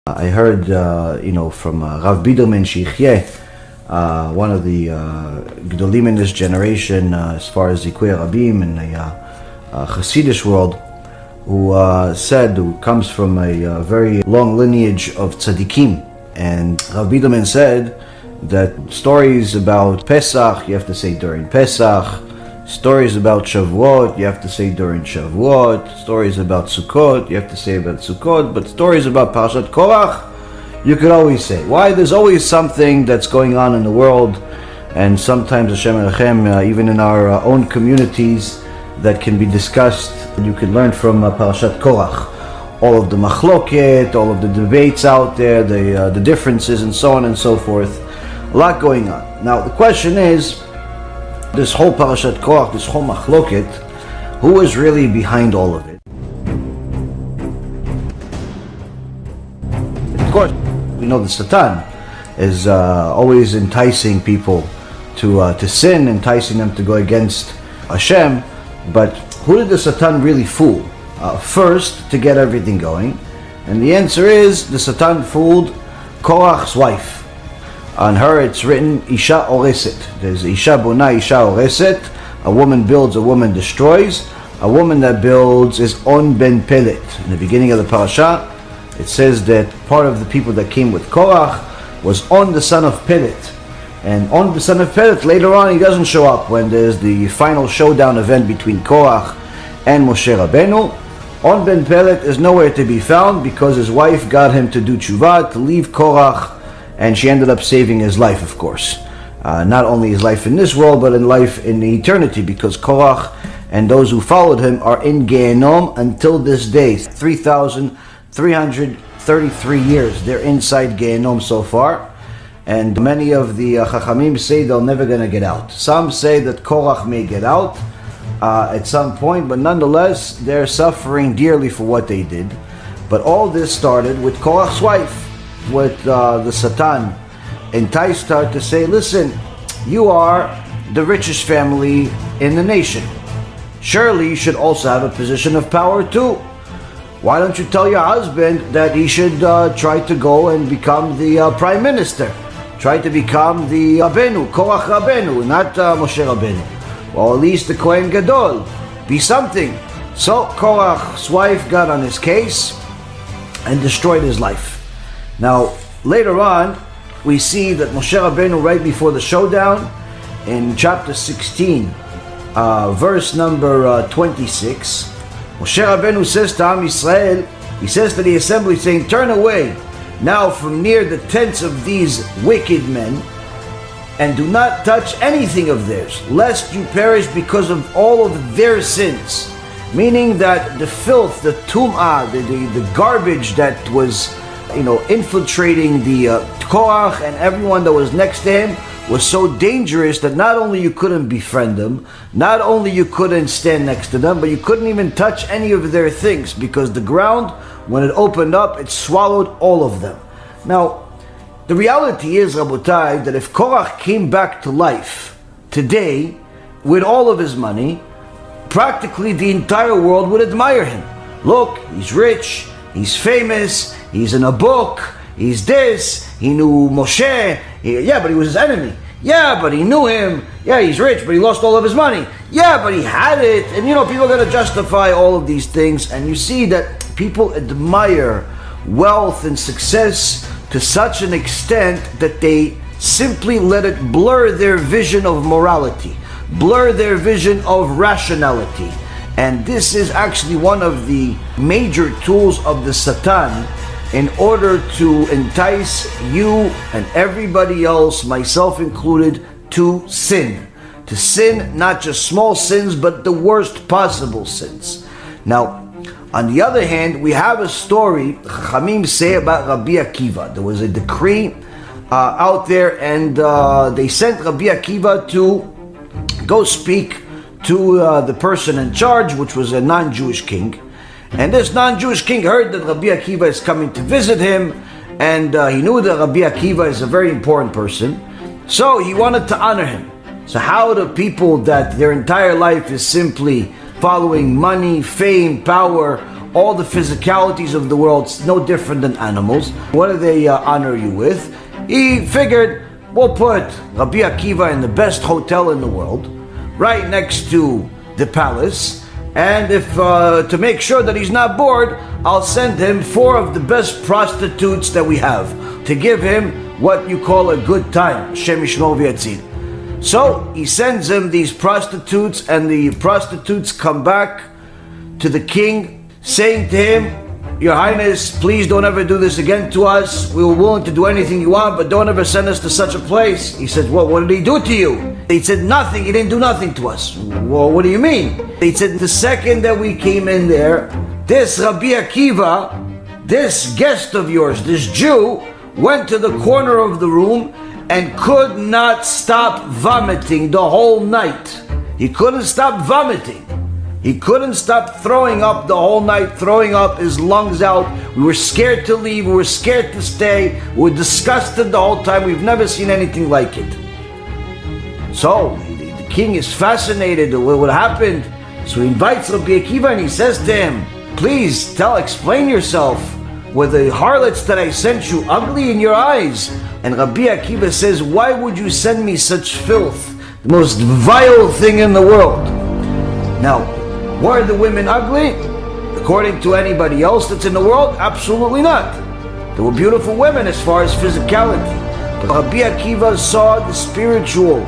I heard, from Rav Biderman Sheikhye, one of the Gedolim in this generation, as far as Zikui Rabim in the Hasidic world, who comes from a very long lineage of tzaddikim. And Rav Biderman said that stories about Pesach, you have to say during Pesach. Stories about Shavuot, you have to say during Shavuot. Stories about Sukkot, you have to say about Sukkot. But stories about Parashat Korach, you could always say. Why? There's always something that's going on in the world, and sometimes HaShem Lechem, even in our own communities, that can be discussed. You can learn from Parashat Korach. All of the machloket, all of the debates out there, the differences, and so on and so forth. A lot going on. Now the question is, this whole Parashat Korach, this whole machloket, who is really behind all of it? Of course, we know the Satan is always enticing people to sin, enticing them to go against Hashem. But who did the Satan really fool? First, to get everything going. And the answer is, the Satan fooled Korach's wife. On her it's written, Isha Oreset. There's Isha Bona, Isha Oreset. A woman builds, a woman destroys. A woman that builds is On Ben Pelet. In the beginning of the parasha, it says that part of the people that came with Korach was On the son of Pelet. And On the son of Pelet, later on, he doesn't show up when there's the final showdown event between Korach and Moshe Rabbeinu. On Ben Pelet is nowhere to be found because his wife got him to do tshuva, to leave Korach, and she ended up saving his life, of course. Not only his life in this world, but in life in eternity, because Korach and those who followed him are in Gehenom until this day. 3,333 years they're inside Gehenom so far. And many of the Chachamim say they're never going to get out. Some say that Korach may get out at some point, but nonetheless, they're suffering dearly for what they did. But all this started with Korach's wife. With the Satan enticed her to say, listen, you are the richest family in the nation. Surely you should also have a position of power too. Why don't you tell your husband that he should try to go and become the prime minister? Try to become the Rabbeinu, Korach Rabbeinu, not Moshe Rabbeinu. Or at least the Kohen Gadol. Be something. So Korach's wife got on his case and destroyed his life. Now, later on, we see that Moshe Rabbeinu, right before the showdown, in chapter 16, verse number 26, Moshe Rabbeinu says to Am Yisrael, he says to the assembly, saying, turn away now from near the tents of these wicked men, and do not touch anything of theirs, lest you perish because of all of their sins. Meaning that the filth, the tum'ah, the garbage that was infiltrating the Korach and everyone that was next to him was so dangerous that not only you couldn't befriend them, not only you couldn't stand next to them, but you couldn't even touch any of their things, because the ground, when it opened up, it swallowed all of them. Now, the reality is, Rabotai, that if Korach came back to life today with all of his money, practically the entire world would admire him. Look, he's rich, he's famous, he's in a book, he's this, he knew Moshe, but he was his enemy. Yeah, but he knew him. Yeah, he's rich, but he lost all of his money. Yeah, but he had it. And people are going to justify all of these things. And you see that people admire wealth and success to such an extent that they simply let it blur their vision of morality, blur their vision of rationality. And this is actually one of the major tools of the Satan in order to entice you and everybody else, myself included, to sin. To sin, not just small sins, but the worst possible sins. Now, on the other hand, we have a story Chachamim say about Rabbi Akiva. There was a decree out there, and they sent Rabbi Akiva to go speak to the person in charge, which was a non-Jewish king. And this non-Jewish king heard that Rabbi Akiva is coming to visit him, and he knew that Rabbi Akiva is a very important person, so he wanted to honor him. So how do people that their entire life is simply following money, fame, power, all the physicalities of the world, it's no different than animals. What do they honor you with? He figured, we'll put Rabbi Akiva in the best hotel in the world, right next to the palace, and if to make sure that he's not bored, I'll send him 4 of the best prostitutes that we have to give him what you call a good time. Shem Yishmor v'yatzil. So he sends him these prostitutes, and the prostitutes come back to the king saying to him, Your Highness, please don't ever do this again to us. We were willing to do anything you want, but don't ever send us to such a place. He said, well, what did he do to you? He said, nothing. He didn't do nothing to us. Well, what do you mean? He said, the second that we came in there, this Rabbi Akiva, this guest of yours, this Jew, went to the corner of the room and could not stop vomiting the whole night. He couldn't stop vomiting. He couldn't stop throwing up the whole night, throwing up his lungs out. We were scared to leave. We were scared to stay. We were disgusted the whole time. We've never seen anything like it. So the king is fascinated with what happened. So he invites Rabbi Akiva and he says to him, please explain yourself. Were the harlots that I sent you ugly in your eyes? And Rabbi Akiva says, why would you send me such filth? The most vile thing in the world. Now, were the women ugly? According to anybody else that's in the world? Absolutely not. There were beautiful women as far as physicality. But Rabbi Akiva saw the spiritual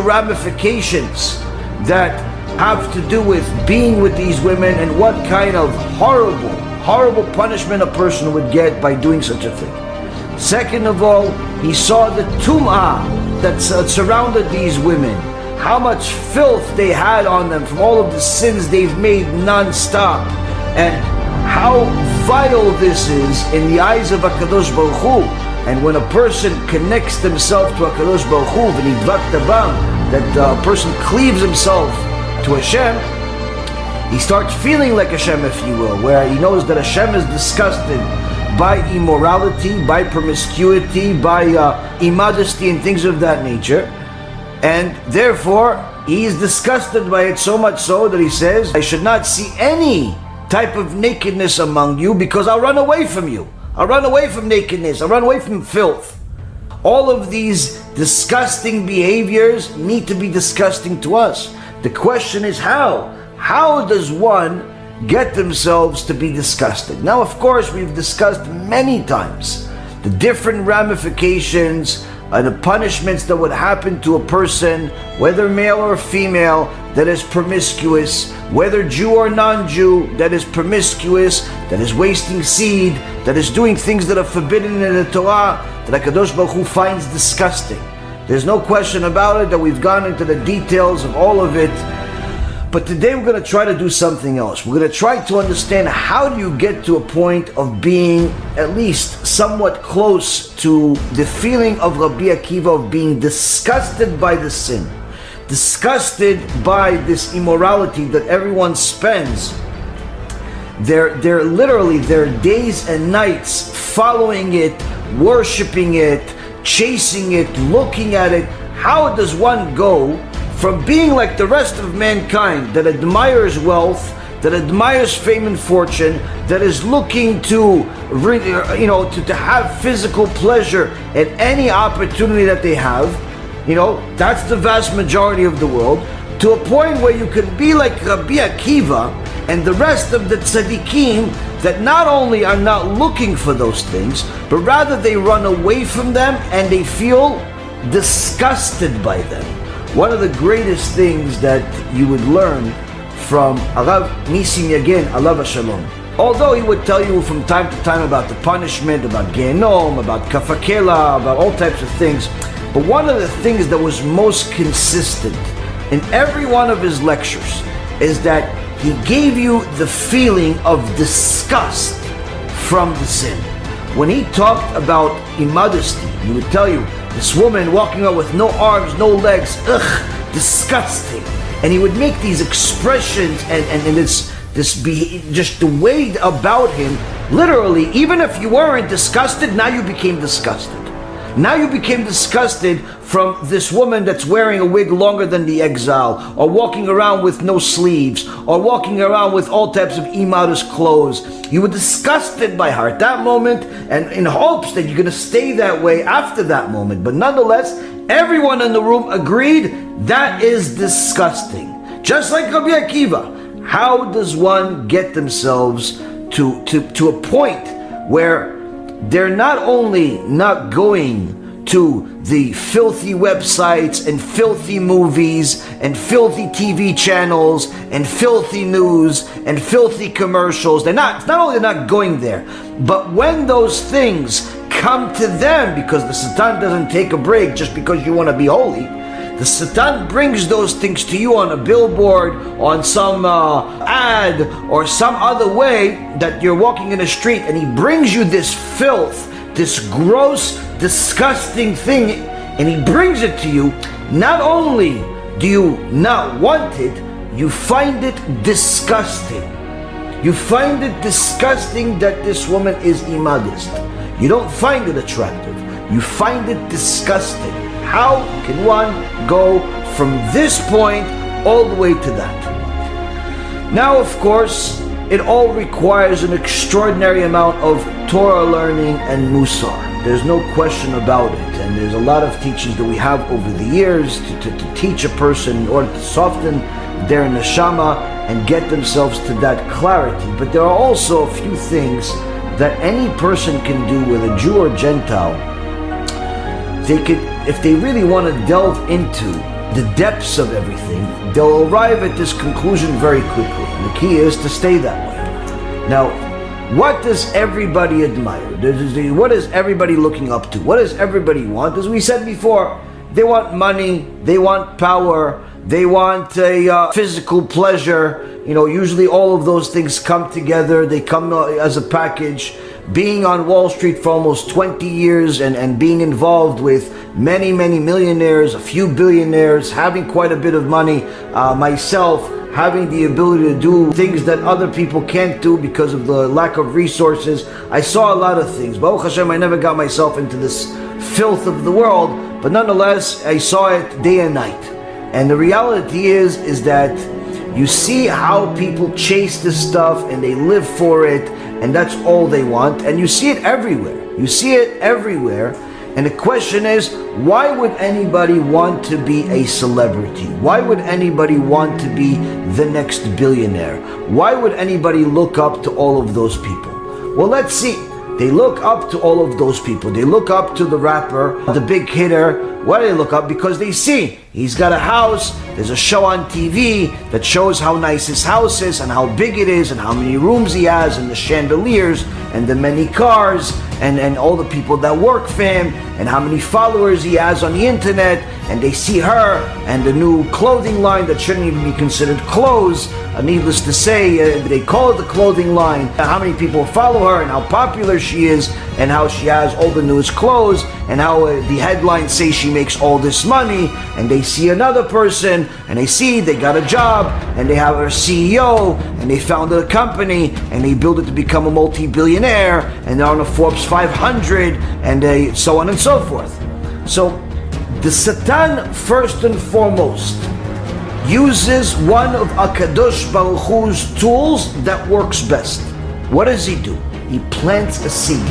ramifications that have to do with being with these women and what kind of horrible punishment a person would get by doing such a thing. Second of all, he saw the tum'ah that surrounded these women. How much filth they had on them from all of the sins they've made non-stop, and how vital this is in the eyes of HaKadosh Baruch Hu. And when a person connects himself to HaKadosh Baruch Hu, that a person cleaves himself to Hashem, he starts feeling like Hashem, if you will, where he knows that Hashem is disgusted by immorality, by promiscuity, by immodesty and things of that nature. And therefore, he is disgusted by it, so much so that he says, I should not see any type of nakedness among you, because I'll run away from you. I'll run away from nakedness. I'll run away from filth. All of these disgusting behaviors need to be disgusting to us. The question is how? How does one get themselves to be disgusted? Now, of course, we've discussed many times the different ramifications the punishments that would happen to a person, whether male or female, that is promiscuous, whether Jew or non-Jew, that is promiscuous, that is wasting seed, that is doing things that are forbidden in the Torah, that HaKadosh Baruch Hu finds disgusting. There's no question about it that we've gone into the details of all of it. But today we're going to try to do something else. We're going to try to understand how do you get to a point of being at least somewhat close to the feeling of Rabbi Akiva of being disgusted by the sin, disgusted by this immorality that everyone spends their days and nights following it, worshiping it, chasing it, looking at it. How does one go from being like the rest of mankind that admires wealth, that admires fame and fortune, that is looking to have physical pleasure at any opportunity that they have, that's the vast majority of the world, to a point where you could be like Rabbi Akiva and the rest of the tzaddikim that not only are not looking for those things, but rather they run away from them and they feel disgusted by them. One of the greatest things that you would learn from Arav Nisim Yagin, alav Shalom, although he would tell you from time to time about the punishment, about Genom, about Kafakela, about all types of things, but one of the things that was most consistent in every one of his lectures is that he gave you the feeling of disgust from the sin. When he talked about immodesty, he would tell you, this woman walking out with no arms, no legs, disgusting. And he would make these expressions and just the way about him, literally, even if you weren't disgusted, now you became disgusted. Now you became disgusted from this woman that's wearing a wig longer than the exile, or walking around with no sleeves, or walking around with all types of immodest clothes. You were disgusted by her at that moment, and in hopes that you're going to stay that way after that moment. But nonetheless, everyone in the room agreed that is disgusting. Just like Rabbi Akiva, how does one get themselves to a point where they're not only not going to the filthy websites and filthy movies and filthy TV channels and filthy news and filthy commercials. It's not only they're not going there, but when those things come to them, because the Satan doesn't take a break just because you want to be holy, the Satan brings those things to you on a billboard, on some ad, or some other way that you're walking in the street, and he brings you this filth, this gross, disgusting thing, and he brings it to you. Not only do you not want it, you find it disgusting. You find it disgusting that this woman is immodest. You don't find it attractive. You find it disgusting. How can one go from this point all the way to that? Now, of course, it all requires an extraordinary amount of Torah learning and Musar. There's no question about it. And there's a lot of teachings that we have over the years to teach a person in order to soften their neshama and get themselves to that clarity. But there are also a few things that any person can do, whether Jew or Gentile. They could, if they really want to delve into the depths of everything, they'll arrive at this conclusion very quickly. And the key is to stay that way. Now, what does everybody admire? What is everybody looking up to? What does everybody want? As we said before, they want money, they want power, they want a physical pleasure. You know, usually all of those things come together. They come as a package. Being on Wall Street for almost 20 years and being involved with many, many millionaires, a few billionaires, having quite a bit of money, myself, having the ability to do things that other people can't do because of the lack of resources. I saw a lot of things. Baruch Hashem, I never got myself into this filth of the world, but nonetheless, I saw it day and night. And the reality is that you see how people chase this stuff and they live for it, and that's all they want. And you see it everywhere. You see it everywhere. And the question is, why would anybody want to be a celebrity? Why would anybody want to be the next billionaire? Why would anybody look up to all of those people? Well, let's see. They look up to all of those people. They look up to the rapper, the big hitter. Why do they look up? Because they see he's got a house. There's a show on TV that shows how nice his house is and how big it is and how many rooms he has and the chandeliers and the many cars and all the people that work for him and how many followers he has on the internet. And they see her and the new clothing line that shouldn't even be considered clothes. Needless to say, they call it the clothing line. How many people follow her and how popular she is and how she has all the newest clothes and how the headlines say she makes all this money. And they see another person and they see they got a job and they have a CEO and they founded a company and they built it to become a multi-billionaire and they're on the Forbes 500 and they so on and so forth. So the Satan, first and foremost, uses one of HaKadosh Baruch Hu's tools that works best. What does he do? He plants a seed.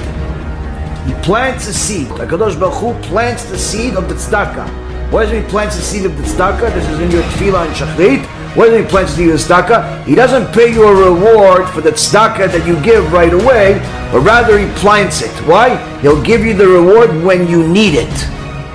He plants a seed. HaKadosh Baruch Hu plants the seed of the tzedakah. What does he plant the seed of the tzedakah? This is in your tefillah and shachrit. What does he plant the seed of the tzedakah? He doesn't pay you a reward for the tzedakah that you give right away, but rather he plants it. Why? He'll give you the reward when you need it,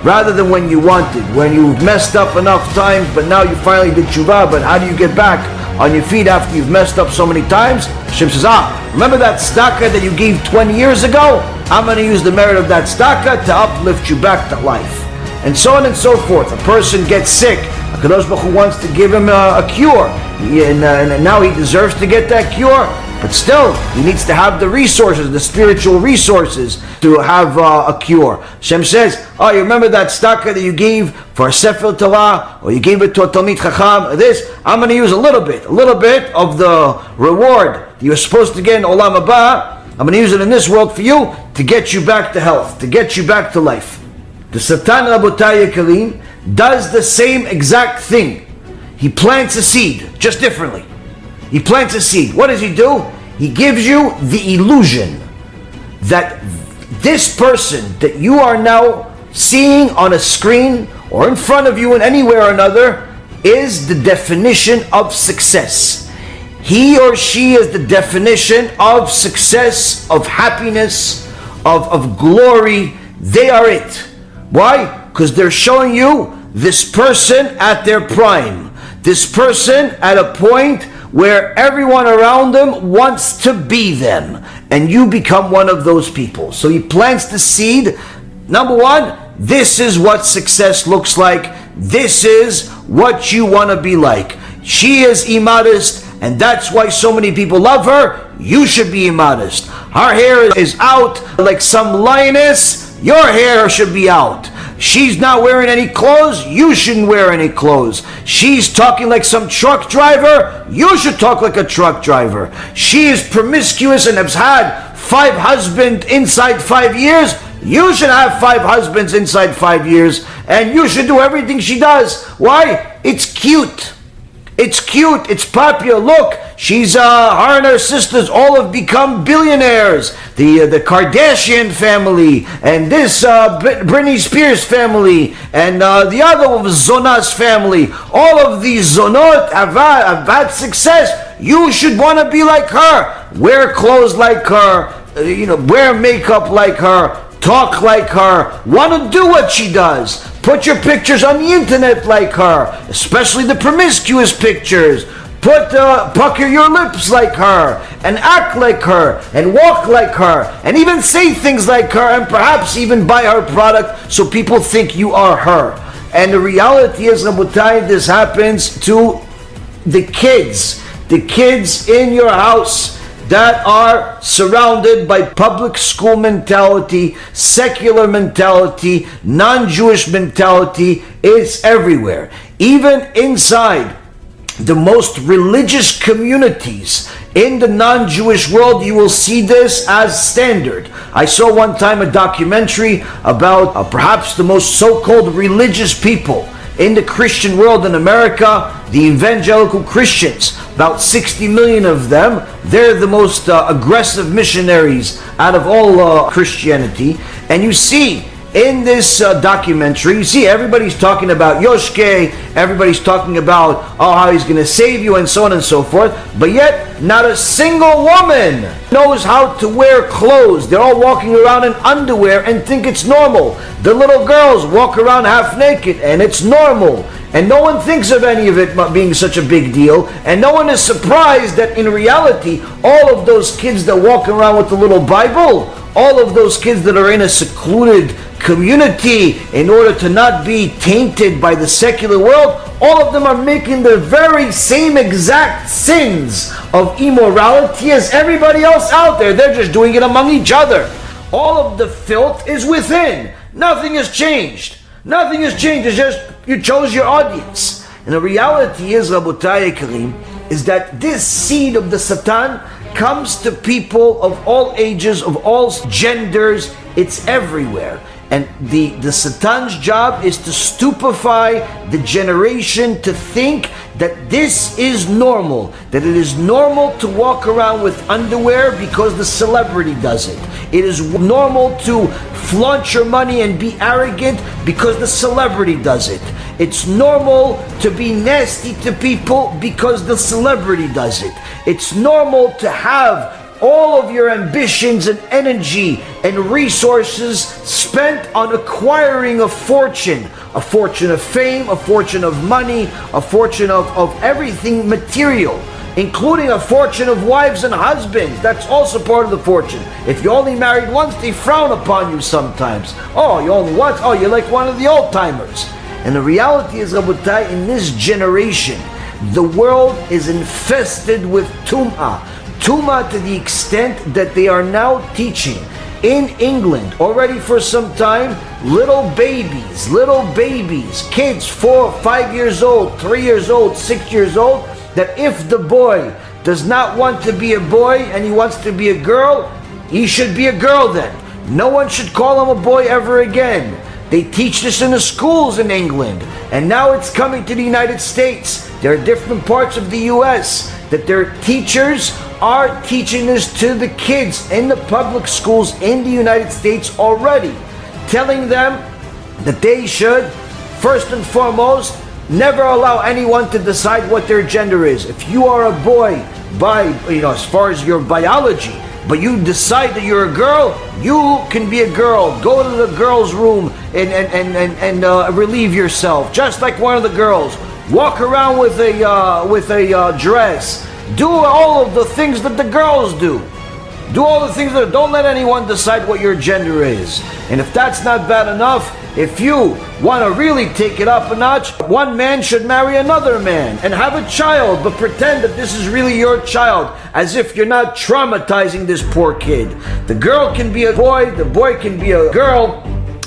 rather than when you want it, when you've messed up enough times, but now you finally did tshuva, but how do you get back on your feet after you've messed up so many times? Hashem says, remember that tzedakah that you gave 20 years ago? I'm going to use the merit of that tzedakah to uplift you back to life. And so on and so forth. A person gets sick. HaKadosh Baruch Hu wants to give him a cure. And now he deserves to get that cure. But still, he needs to have the resources, the spiritual resources to have a cure. Hashem says, you remember that tzedakah that you gave for a Sefer Torah, or you gave it to a Talmid Chacham, this, I'm going to use a little bit of the reward that you're supposed to get in Olam Haba. I'm going to use it in this world for you to get you back to health, to get you back to life. The Satan, Rabotai Yekarim, does the same exact thing. He plants a seed, just differently. He plants a seed. What does he do? He gives you the illusion that this person that you are now seeing on a screen or in front of you in anywhere or another is the definition of success. He or she is the definition of success, of happiness, of glory. They are it. Why? Because they're showing you this person at their prime. This person at a point where everyone around them wants to be them. And you become one of those people. So he plants the seed. Number one, this is what success looks like. This is what you want to be like. She is immodest, and that's why so many people love her. You should be immodest. Her hair is out like some lioness. Your hair should be out. She's not wearing any clothes. You shouldn't wear any clothes. She's talking like some truck driver. You should talk like a truck driver. She is promiscuous and has had 5 husbands inside 5 years. You should have 5 husbands inside 5 years, and you should do everything she does. Why? It's cute. It's cute. It's popular. Look, she's her and her sisters all have become billionaires. The Kardashian family, and this Britney Spears family, and the other one was Zona's family. All of these Zonot have had success. You should want to be like her. Wear clothes like her. Wear makeup like her. Talk like her. Want to do what she does. Put your pictures on the internet like her, especially the promiscuous pictures. Pucker your lips like her, and act like her, and walk like her, and even say things like her, and perhaps even buy her product so people think you are her. And the reality is, Rabotai, this happens to the kids in your house that are surrounded by public school mentality, secular mentality, non-Jewish mentality. It's everywhere. Even inside the most religious communities in the non-Jewish world, you will see this as standard. I saw one time a documentary about perhaps the most so-called religious people in the Christian world in America, the evangelical Christians. About 60 million of them. They're the most aggressive missionaries out of all Christianity. And you see in this documentary, you see everybody's talking about Yoshke, everybody's talking about how he's going to save you and so on and so forth, but yet not a single woman knows how to wear clothes. They're all walking around in underwear and think it's normal. The little girls walk around half naked and it's normal. And no one thinks of any of it being such a big deal. And no one is surprised that in reality, all of those kids that walk around with the little Bible, all of those kids that are in a secluded community in order to not be tainted by the secular world, all of them are making the very same exact sins of immorality as everybody else out there. They're just doing it among each other. All of the filth is within. Nothing has changed. Nothing has changed. It's just you chose your audience. And the reality is, Rabotai Karim, is that this seed of the Satan comes to people of all ages, of all genders. It's everywhere. And the Satan's job is to stupefy the generation to think that this is normal, that it is normal to walk around with underwear because the celebrity does it. It is normal to flaunt your money and be arrogant because the celebrity does it. It's normal to be nasty to people because the celebrity does it. It's normal to have all of your ambitions and energy and resources spent on acquiring a fortune of fame, a fortune of money, a fortune of everything material, including a fortune of wives and husbands. That's also part of the fortune. If you only married once, they frown upon you sometimes. Oh, you only once? Oh, you're like one of the old timers. And the reality is, Rabotai, in this generation, the world is infested with tum'ah. Tum'ah to the extent that they are now teaching in England already for some time, little babies, kids 4, 5 years old, 3 years old, 6 years old, that if the boy does not want to be a boy and he wants to be a girl, he should be a girl then. No one should call him a boy ever again. They teach this in the schools in England, and now it's coming to the United States. There are different parts of the US that their teachers are teaching this to the kids in the public schools in the United States already, telling them that they should, first and foremost, never allow anyone to decide what their gender is. If you are a boy by, as far as your biology, but you decide that you're a girl, you can be a girl. Go to the girls' room and relieve yourself, just like one of the girls. Walk around with a dress. Do all of the things that the girls do. Do all the things that, don't let anyone decide what your gender is. And if that's not bad enough, if you want to really take it up a notch, one man should marry another man and have a child, but pretend that this is really your child, as if you're not traumatizing this poor kid. The girl can be a boy, the boy can be a girl,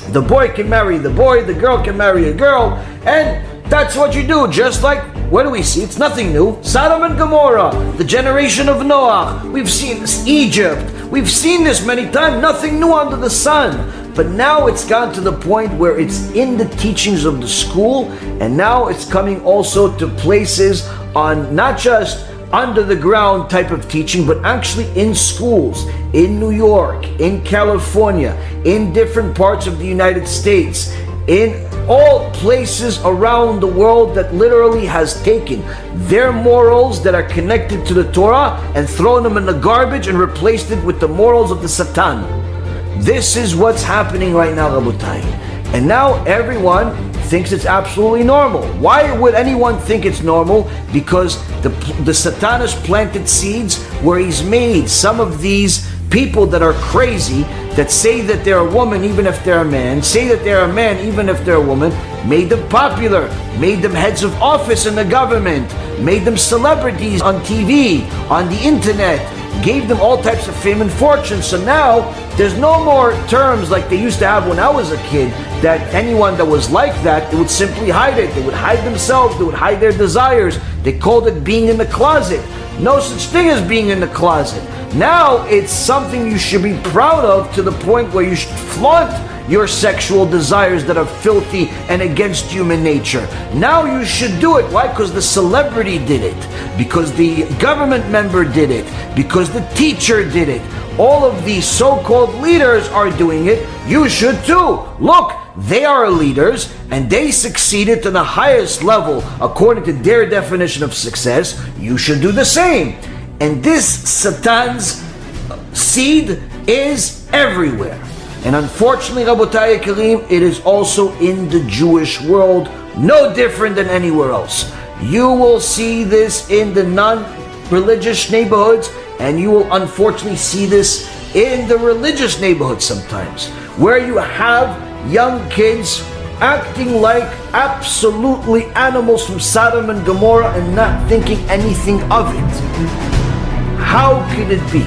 the boy can marry the boy, the girl can marry a girl, and that's what you do. Just like, what do we see? It's nothing new. Sodom and Gomorrah, the generation of Noah. We've seen this, Egypt. We've seen this many times. Nothing new under the sun. But now it's gone to the point where it's in the teachings of the school, and now it's coming also to places on not just under the ground type of teaching, but actually in schools, in New York, in California, in different parts of the United States, in all places around the world that literally has taken their morals that are connected to the Torah and thrown them in the garbage and replaced it with the morals of the Satan. This is what's happening right now, Rabotai. And now everyone thinks it's absolutely normal. Why would anyone think it's normal? Because the Satan has planted seeds where he's made some of these people that are crazy, that say that they're a woman even if they're a man, say that they're a man even if they're a woman, made them popular, made them heads of office in the government, made them celebrities on TV, on the internet, gave them all types of fame and fortune. So now there's no more terms like they used to have when I was a kid, that anyone that was like that, they would simply hide it. They would hide themselves, they would hide their desires. They called it being in the closet. No such thing as being in the closet. Now it's something you should be proud of, to the point where you should flaunt your sexual desires that are filthy and against human nature. Now you should do it. Why? Because the celebrity did it, because the government member did it, because the teacher did it. All of these so-called leaders are doing it. You should too. Look, they are leaders and they succeeded to the highest level according to their definition of success. You should do the same. And this Satan's seed is everywhere. And unfortunately, Rabotai Karim, it is also in the Jewish world, no different than anywhere else. You will see this in the non-religious neighborhoods, and you will unfortunately see this in the religious neighborhoods sometimes, where you have young kids acting like absolutely animals from Sodom and Gomorrah and not thinking anything of it. How could it be?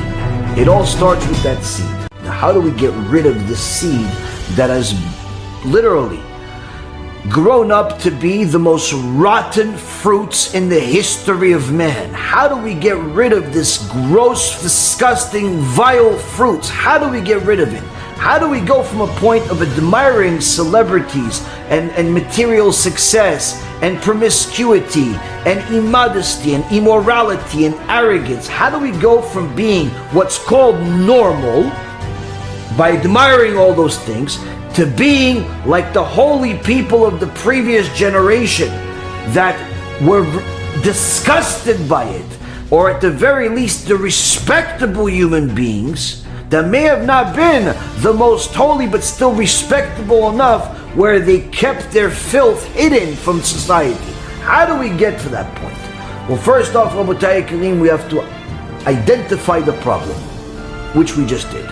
It all starts with that seed. Now, how do we get rid of the seed that has literally grown up to be the most rotten fruits in the history of man? How do we get rid of this gross, disgusting, vile fruits? How do we get rid of it? How do we go from a point of admiring celebrities and material success and promiscuity and immodesty and immorality and arrogance? How do we go from being what's called normal, by admiring all those things, to being like the holy people of the previous generation that were disgusted by it, or at the very least the respectable human beings that may have not been the most holy but still respectable enough where they kept their filth hidden from society? How do we get to that point? Well, first off, Rabotai Karim, we have to identify the problem, which we just did.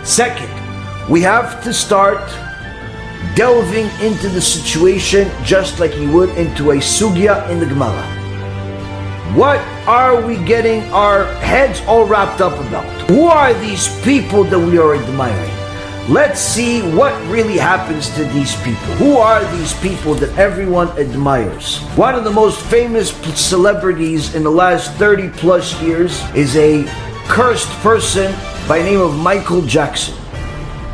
Second, we have to start delving into the situation just like you would into a sugya in the Gemara. What are we getting our heads all wrapped up about? Who are these people that we are admiring? Let's see what really happens to these people. Who are these people that everyone admires? One of the most famous celebrities in the last 30 plus years is a cursed person by the name of Michael Jackson.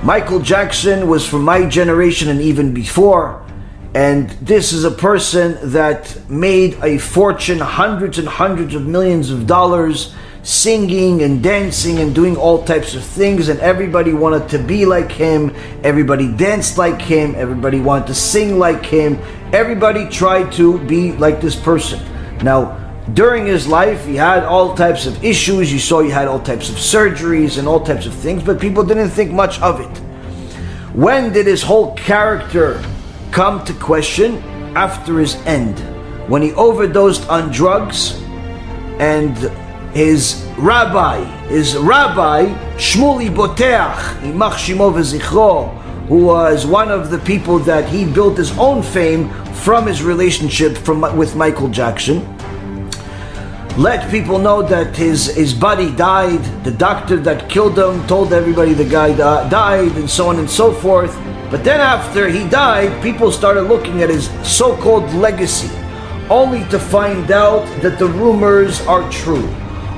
Michael Jackson was from my generation and even before, and this is a person that made a fortune, hundreds and hundreds of millions of dollars, singing and dancing and doing all types of things, and everybody wanted to be like him, everybody danced like him, everybody wanted to sing like him, everybody tried to be like this person. Now, during his life, he had all types of issues. You saw he had all types of surgeries and all types of things, but people didn't think much of it. When did his whole character come to question? After his end, when he overdosed on drugs, and his rabbi, Shmuli Boteach, Yimach Shimo v'zichro, who was one of the people that he built his own fame from his relationship with Michael Jackson, let people know that his buddy died. The doctor that killed him told everybody the guy died, and so on and so forth. But then after he died, people started looking at his so-called legacy, only to find out that the rumors are true.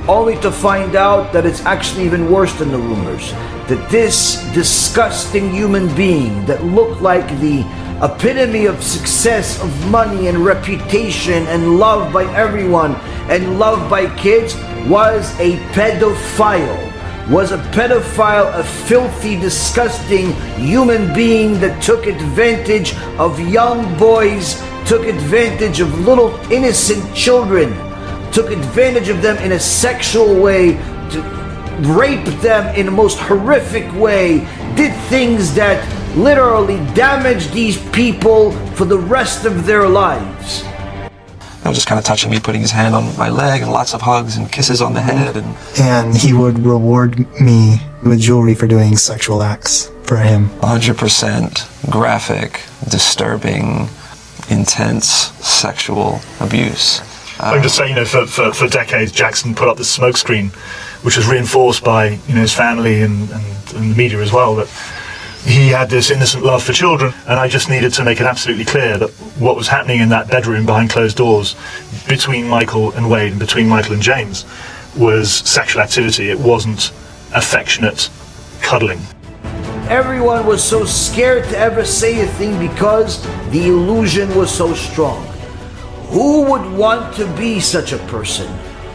Only to find out that it's actually even worse than the rumors. That this disgusting human being that looked like the epitome of success, of money and reputation and love by everyone and loved by kids, was a pedophile. Was a pedophile, a filthy, disgusting human being that took advantage of young boys, took advantage of little innocent children, took advantage of them in a sexual way, to rape them in the most horrific way, did things that literally damaged these people for the rest of their lives. He was just kind of touching me, putting his hand on my leg, and lots of hugs and kisses on the head. And he would reward me with jewelry for doing sexual acts for him. 100% graphic, disturbing, intense sexual abuse. I can just say, for decades, Jackson put up this smokescreen, which was reinforced by, his family and the media as well, that he had this innocent love for children, and I just needed to make it absolutely clear that what was happening in that bedroom behind closed doors between Michael and Wade and between Michael and James was sexual activity. It wasn't affectionate cuddling. Everyone was so scared to ever say a thing because the illusion was so strong. Who would want to be such a person?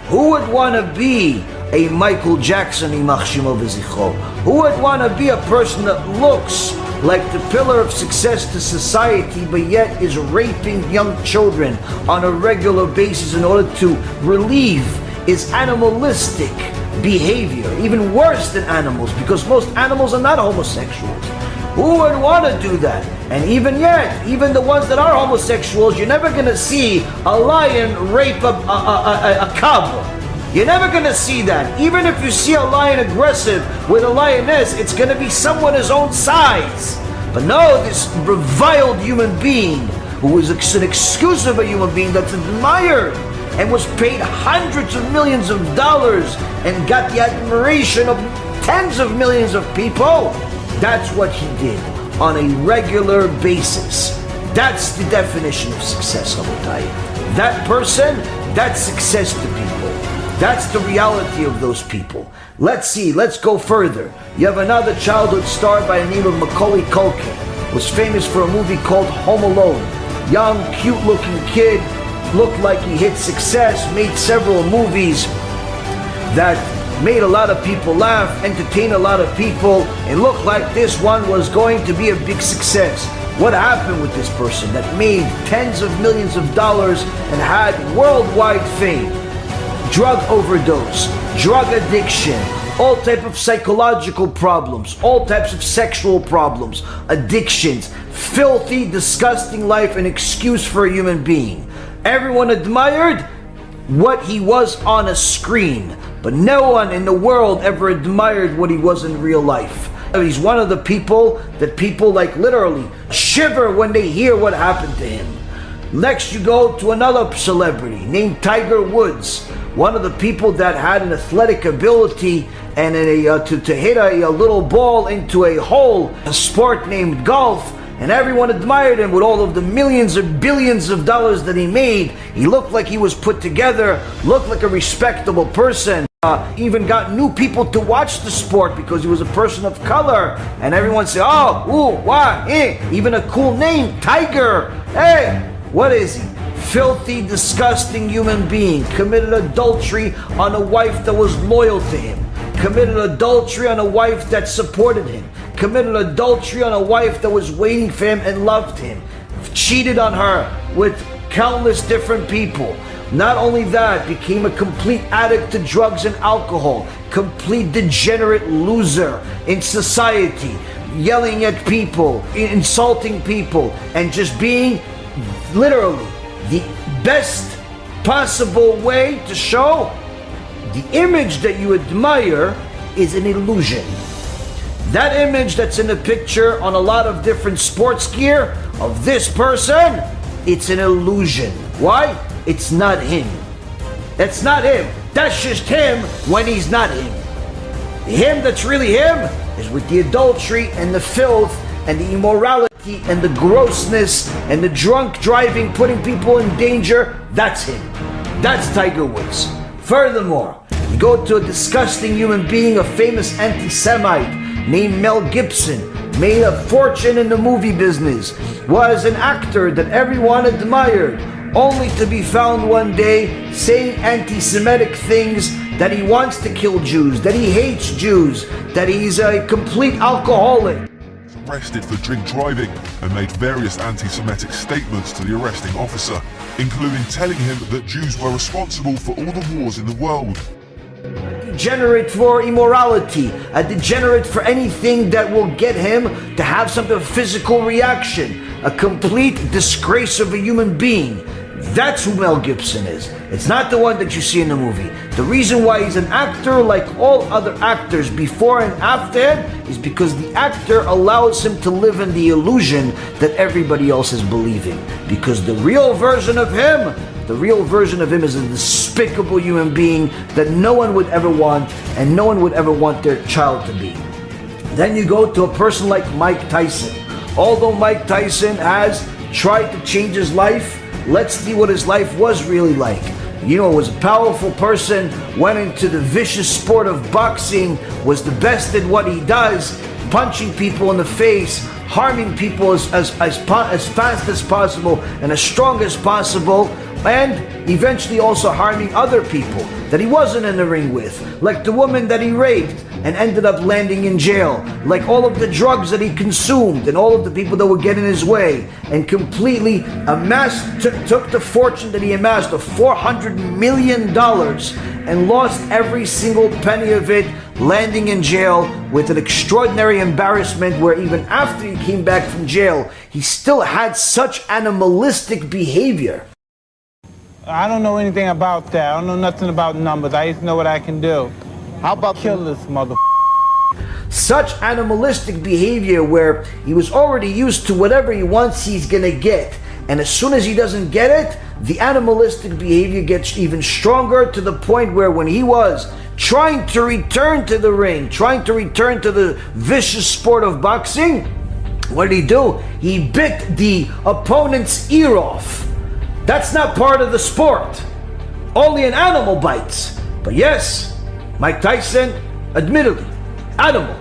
Who would want to be a Michael Jackson, Yimach Shimo v'zichro? Who would want to be a person that looks like the pillar of success to society, but yet is raping young children on a regular basis in order to relieve his animalistic behavior, even worse than animals, because most animals are not homosexuals. Who would want to do that? And even yet, even the ones that are homosexuals, you're never going to see a lion rape a cub. You're never going to see that. Even if you see a lion aggressive with a lioness, it's going to be someone his own size. But no, this reviled human being, who is an exclusive human being that's admired and was paid hundreds of millions of dollars and got the admiration of tens of millions of people, that's what he did on a regular basis. That's the definition of success, Rabotai. That person, that's success to people. That's the reality of those people. Let's go further. You have another childhood star by the name of Macaulay Culkin, was famous for a movie called Home Alone. Young, cute-looking kid, looked like he hit success, made several movies that made a lot of people laugh, entertained a lot of people, and looked like this one was going to be a big success. What happened with this person that made tens of millions of dollars and had worldwide fame? Drug overdose, drug addiction, all type of psychological problems, all types of sexual problems, addictions, filthy, disgusting life, an excuse for a human being. Everyone admired what he was on a screen, but no one in the world ever admired what he was in real life. He's one of the people that people like literally shiver when they hear what happened to him. Next you go to another celebrity named Tiger Woods, one of the people that had an athletic ability and to hit a little ball into a hole, a sport named golf, and everyone admired him with all of the millions or billions of dollars that he made. He looked like he was put together, looked like a respectable person. even got new people to watch the sport because he was a person of color, and everyone said, oh, ooh, why, even a cool name, Tiger. Hey, what is he? Filthy, disgusting human being. Committed adultery on a wife that was loyal to him. Committed adultery on a wife that supported him. Committed adultery on a wife that was waiting for him and loved him. Cheated on her with countless different people. Not only that, became a complete addict to drugs and alcohol. Complete degenerate loser in society. Yelling at people, insulting people, and just being literally the best possible way to show the image that you admire is an illusion. That image that's in the picture on a lot of different sports gear of this person, it's an illusion. Why? It's not him. That's not him. That's just him when he's not him. Him that's really him is with the adultery and the filth and the immorality and the grossness and the drunk driving, putting people in danger. That's him. That's Tiger Woods. Furthermore, you go to a disgusting human being, a famous anti-Semite named Mel Gibson, made a fortune in the movie business, was an actor that everyone admired, only to be found one day saying anti-Semitic things, that he wants to kill Jews, that he hates Jews, that he's a complete alcoholic. Arrested for drink driving and made various anti-Semitic statements to the arresting officer, including telling him that Jews were responsible for all the wars in the world. A degenerate for immorality, a degenerate for anything that will get him to have some sort of physical reaction, a complete disgrace of a human being. That's who Mel Gibson is. It's not the one that you see in the movie. The reason why he's an actor like all other actors before and after is because the actor allows him to live in the illusion that everybody else is believing. Because the real version of him is a despicable human being that no one would ever want, and no one would ever want their child to be. Then you go to a person like Mike Tyson. Although Mike Tyson has tried to change his life, let's see what his life was really like. You know, was a powerful person, went into the vicious sport of boxing, was the best at what he does, punching people in the face, harming people as fast as possible and as strong as possible, and eventually also harming other people that he wasn't in the ring with, like the woman that he raped and ended up landing in jail, like all of the drugs that he consumed and all of the people that would get in his way, and completely took the fortune that he amassed of $400 million and lost every single penny of it, landing in jail with an extraordinary embarrassment where even after he came back from jail, he still had such animalistic behavior. I don't know anything about that. I don't know nothing about numbers. I just know what I can do. How about kill this mother? Such animalistic behavior where he was already used to whatever he wants he's gonna get. And as soon as he doesn't get it, the animalistic behavior gets even stronger, to the point where when he was trying to return to the ring, trying to return to the vicious sport of boxing, what did he do? He bit the opponent's ear off. That's not part of the sport. Only an animal bites. But yes, Mike Tyson, admittedly, animal.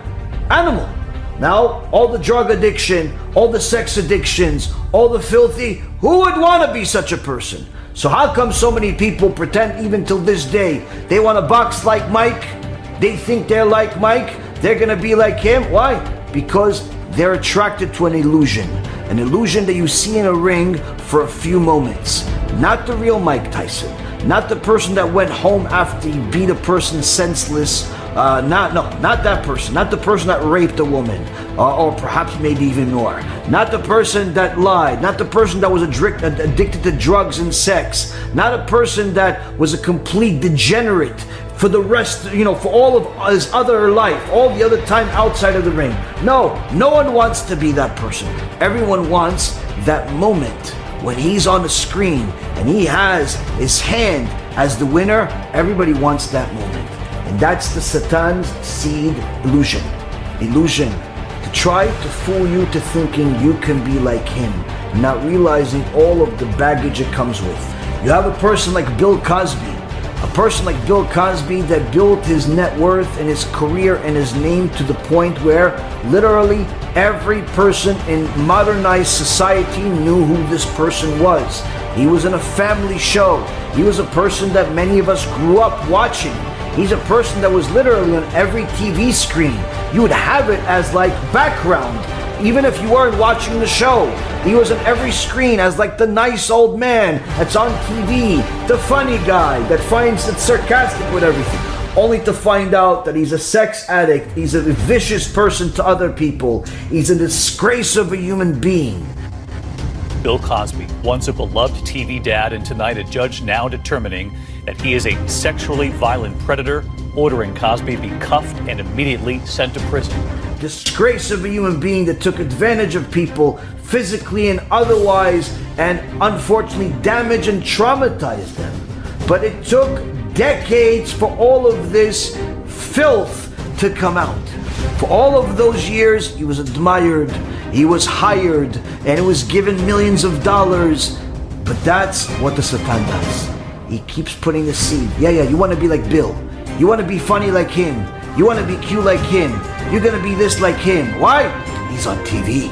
Now, all the drug addiction, all the sex addictions, all the filthy, who would want to be such a person? So how come so many people pretend even till this day, they want to box like Mike, they think they're like Mike, they're going to be like him? Why? Because they're attracted to an illusion that you see in a ring for a few moments. Not the real Mike Tyson, not the person that went home after he beat a person senseless, not that person, not the person that raped a woman, or perhaps maybe even more, not the person that lied, not the person that was addicted to drugs and sex, not a person that was a complete degenerate for the rest, for all of his other life, all the other time outside of the ring. No one wants to be that person. Everyone wants that moment when he's on the screen and he has his hand as the winner. Everybody wants that moment. And that's the Satan's seed illusion. To try to fool you to thinking you can be like him, not realizing all of the baggage it comes with. You have a person like Bill Cosby. A person like Bill Cosby that built his net worth and his career and his name to the point where literally every person in modernized society knew who this person was. He was in a family show. He was a person that many of us grew up watching. He's a person that was literally on every TV screen. You would have it as like background, even if you weren't watching the show. He was on every screen as like the nice old man that's on TV, the funny guy that finds it sarcastic with everything, only to find out that he's a sex addict, he's a vicious person to other people, he's a disgrace of a human being. Bill Cosby, once a beloved TV dad, and tonight a judge now determining that he is a sexually violent predator, ordering Cosby be cuffed and immediately sent to prison. Disgrace of a human being that took advantage of people physically and otherwise, and unfortunately damaged and traumatized them. But it took decades for all of this filth to come out. For all of those years, he was admired, he was hired, and he was given millions of dollars. But that's what the Satan does. He keeps putting the seed. Yeah, you want to be like Bill. You want to be funny like him. You want to be cute like him. You're going to be this like him. Why? He's on TV.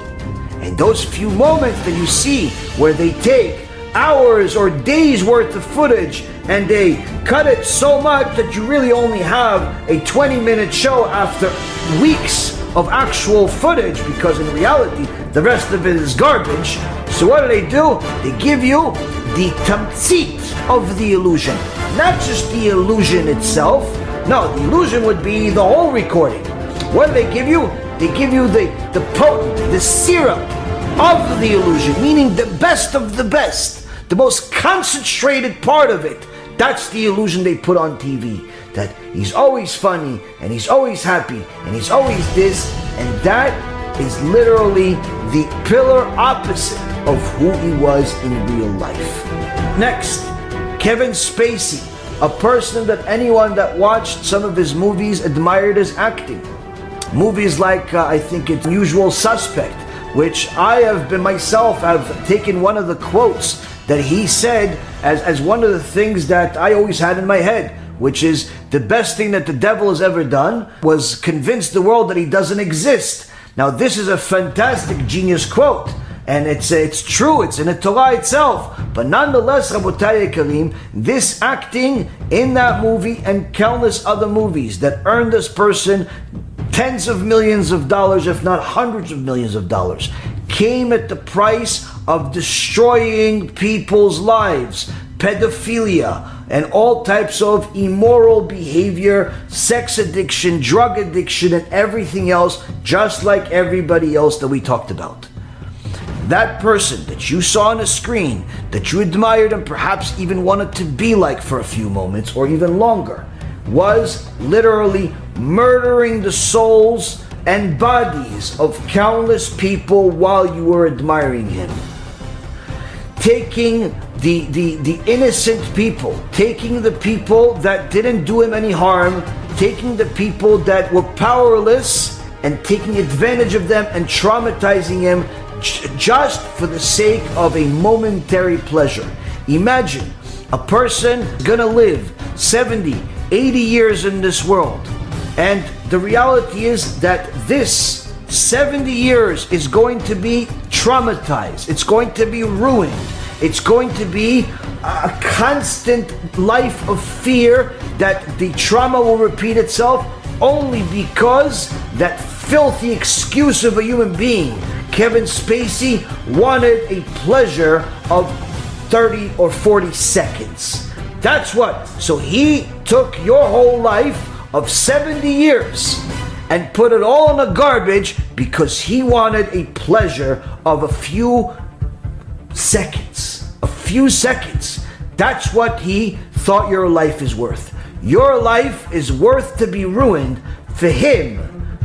And those few moments that you see where they take hours or days worth of footage and they cut it so much that you really only have a 20-minute show after weeks of actual footage, because in reality the rest of it is garbage. So what do? They give you the tamtzit of the illusion, not just the illusion itself. No, the illusion would be the whole recording. What do they give you? They give you the potent, the syrup of the illusion, meaning the best of the best, the most concentrated part of it. That's the illusion they put on TV, that he's always funny, and he's always happy, and he's always this, and that is literally the pillar opposite of who he was in real life. Next, Kevin Spacey, a person that anyone that watched some of his movies admired his acting. Movies like, I think it's Usual Suspect, which I have been myself, have taken one of the quotes that he said as one of the things that I always had in my head, which is the best thing that the devil has ever done was convince the world that he doesn't exist. Now this is a fantastic genius quote, and it's true, it's in the Torah itself, but nonetheless, Rabotai Yekarim, this acting in that movie and countless other movies that earned this person tens of millions of dollars, if not hundreds of millions of dollars, came at the price of destroying people's lives, pedophilia, and all types of immoral behavior, sex addiction, drug addiction, and everything else, just like everybody else that we talked about. That person that you saw on the screen, that you admired and perhaps even wanted to be like for a few moments or even longer, was literally murdering the souls and bodies of countless people while you were admiring him. Taking the innocent people, taking the people that didn't do him any harm, taking the people that were powerless and taking advantage of them and traumatizing him just for the sake of a momentary pleasure. Imagine a person gonna live 70, 80 years in this world, and the reality is that this 70 years is going to be traumatized, it's going to be ruined, it's going to be a constant life of fear that the trauma will repeat itself, only because that filthy excuse of a human being, Kevin Spacey, wanted a pleasure of 30 or 40 seconds. That's what. So he took your whole life of 70 years and put it all in the garbage because he wanted a pleasure of a few seconds. A few seconds. That's what he thought your life is worth. Your life is worth to be ruined for him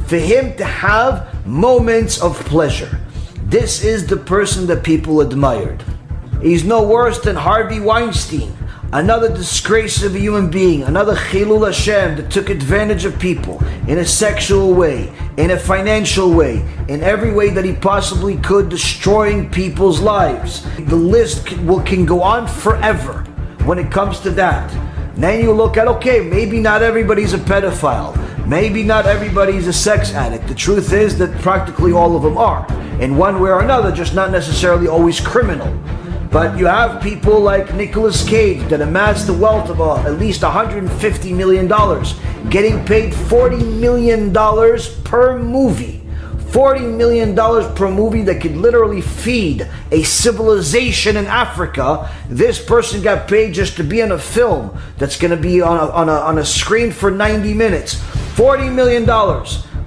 to have moments of pleasure. This is the person that people admired. He's no worse than Harvey Weinstein, another disgrace of a human being, another Chilul Hashem that took advantage of people in a sexual way, in a financial way, in every way that he possibly could, destroying people's lives. The list can go on forever when it comes to that. And then you look at, okay, maybe not everybody's a pedophile. Maybe not everybody's a sex addict. The truth is that practically all of them are, in one way or another, just not necessarily always criminal. But you have people like Nicolas Cage that amassed the wealth of at least $150 million, getting paid $40 million per movie. $40 million per movie that could literally feed a civilization in Africa. This person got paid just to be in a film that's going to be on a screen for 90 minutes. $40 million.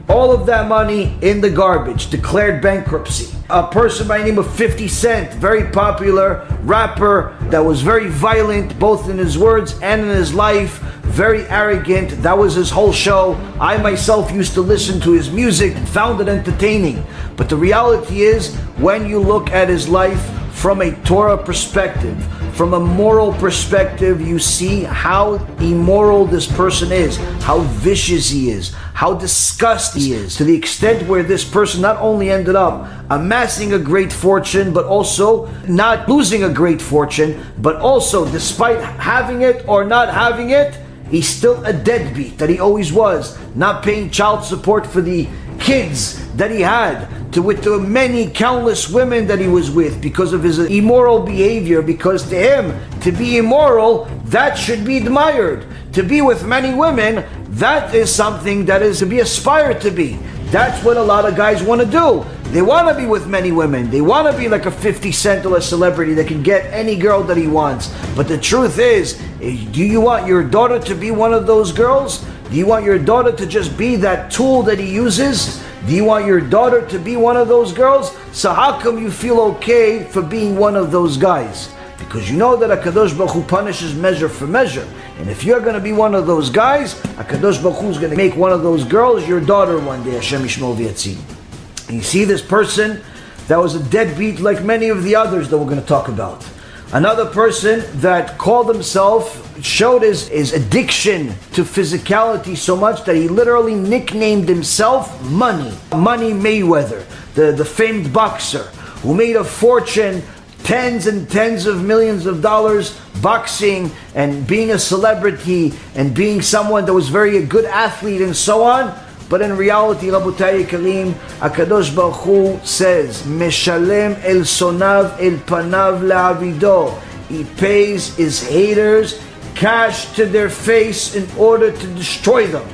All of that money in the garbage, declared bankruptcy. A person by the name of 50 Cent, very popular rapper that was very violent both in his words and in his life, very arrogant. That was his whole show. I myself used to listen to his music and found it entertaining. But the reality is, when you look at his life from a Torah perspective, from a moral perspective, you see how immoral this person is, how vicious he is, how disgusting he is, to the extent where this person not only ended up amassing a great fortune, but also not losing a great fortune, but also, despite having it or not having it, he's still a deadbeat that he always was, not paying child support for the kids that he had, with the many countless women that he was with because of his immoral behavior. Because to him, to be immoral, that should be admired. To be with many women, that is something that is to be aspired to be. That's what a lot of guys want to do. They want to be with many women. They want to be like a 50 Cent or a celebrity that can get any girl that he wants. But the truth is, do you want your daughter to be one of those girls? Do you want your daughter to just be that tool that he uses? Do you want your daughter to be one of those girls? So how come you feel okay for being one of those guys? Because you know that HaKadosh Baruch Hu punishes measure for measure. And if you're going to be one of those guys, HaKadosh Baruch Hu is going to make one of those girls your daughter one day. Hashem Yishmor v'yatzil. And you see this person that was a deadbeat like many of the others that we're going to talk about. Another person that called himself, showed his addiction to physicality so much that he literally nicknamed himself Money. Money Mayweather, the famed boxer who made a fortune, tens and tens of millions of dollars boxing and being a celebrity and being someone that was very a good athlete and so on. But in reality, Rabotai Karim, HaKadosh Baruch Hu says, Meshalem el sonav el panav la'avido. He pays his haters cash to their face in order to destroy them.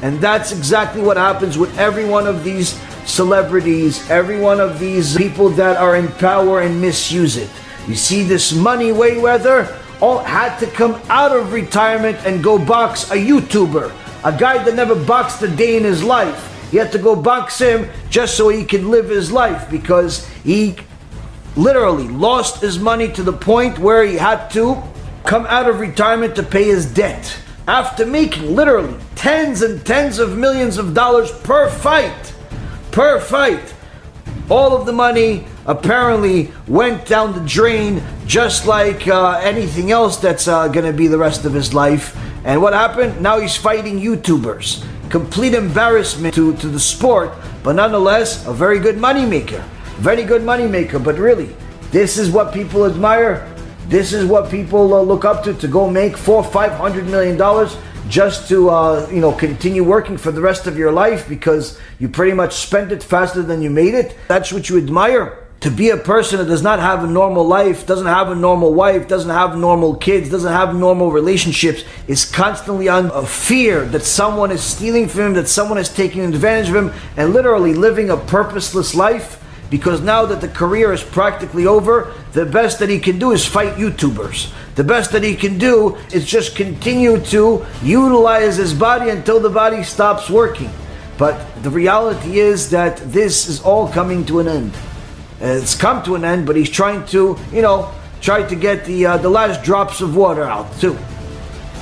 And that's exactly what happens with every one of these celebrities, every one of these people that are in power and misuse it. You see, this Money Mayweather all had to come out of retirement and go box a YouTuber. A guy that never boxed a day in his life. He had to go box him just so he could live his life, because he literally lost his money to the point where he had to come out of retirement to pay his debt. After making literally tens and tens of millions of dollars per fight. All of the money apparently went down the drain, just like anything else that's going to be the rest of his life. And what happened? Now he's fighting YouTubers. Complete embarrassment to the sport, but nonetheless, a very good moneymaker. Very good moneymaker, but really, this is what people admire. This is what people look up to go make $400-500 million just to continue working for the rest of your life because you pretty much spent it faster than you made it. That's what you admire. To be a person that does not have a normal life, doesn't have a normal wife, doesn't have normal kids, doesn't have normal relationships, is constantly on a fear that someone is stealing from him, that someone is taking advantage of him, and literally living a purposeless life, because now that the career is practically over, the best that he can do is fight YouTubers. The best that he can do is just continue to utilize his body until the body stops working. But the reality is that this is all coming to an end. It's come to an end, but he's trying to, get the last drops of water out too.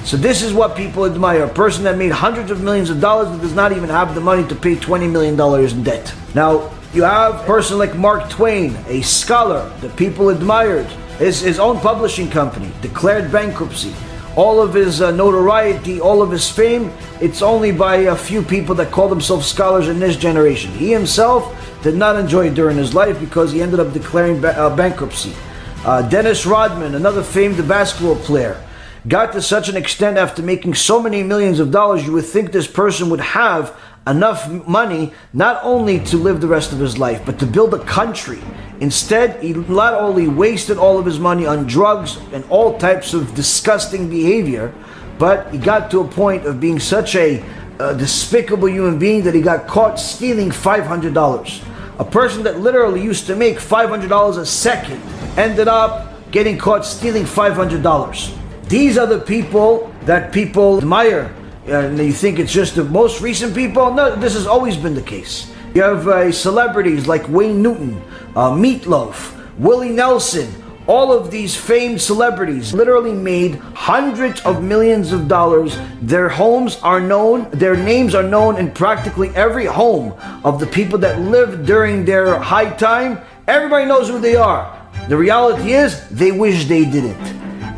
So this is what people admire. A person that made hundreds of millions of dollars that does not even have the money to pay $20 million in debt. Now, you have a person like Mark Twain, a scholar that people admired. His own publishing company declared bankruptcy. All of his notoriety, all of his fame, it's only by a few people that call themselves scholars in this generation. He himself did not enjoy it during his life because he ended up declaring bankruptcy. Dennis Rodman, another famed basketball player, got to such an extent after making so many millions of dollars, you would think this person would have enough money not only to live the rest of his life, but to build a country. Instead, he not only wasted all of his money on drugs and all types of disgusting behavior, but he got to a point of being such a despicable human being that he got caught stealing $500. A person that literally used to make $500 a second ended up getting caught stealing $500. These are the people that people admire. And you think it's just the most recent people? No, this has always been the case. You have celebrities like Wayne Newton, Meatloaf, Willie Nelson. All of these famed celebrities literally made hundreds of millions of dollars. Their homes are known, their names are known in practically every home of the people that lived during their high time. Everybody knows who they are. The reality is, they wish they didn't.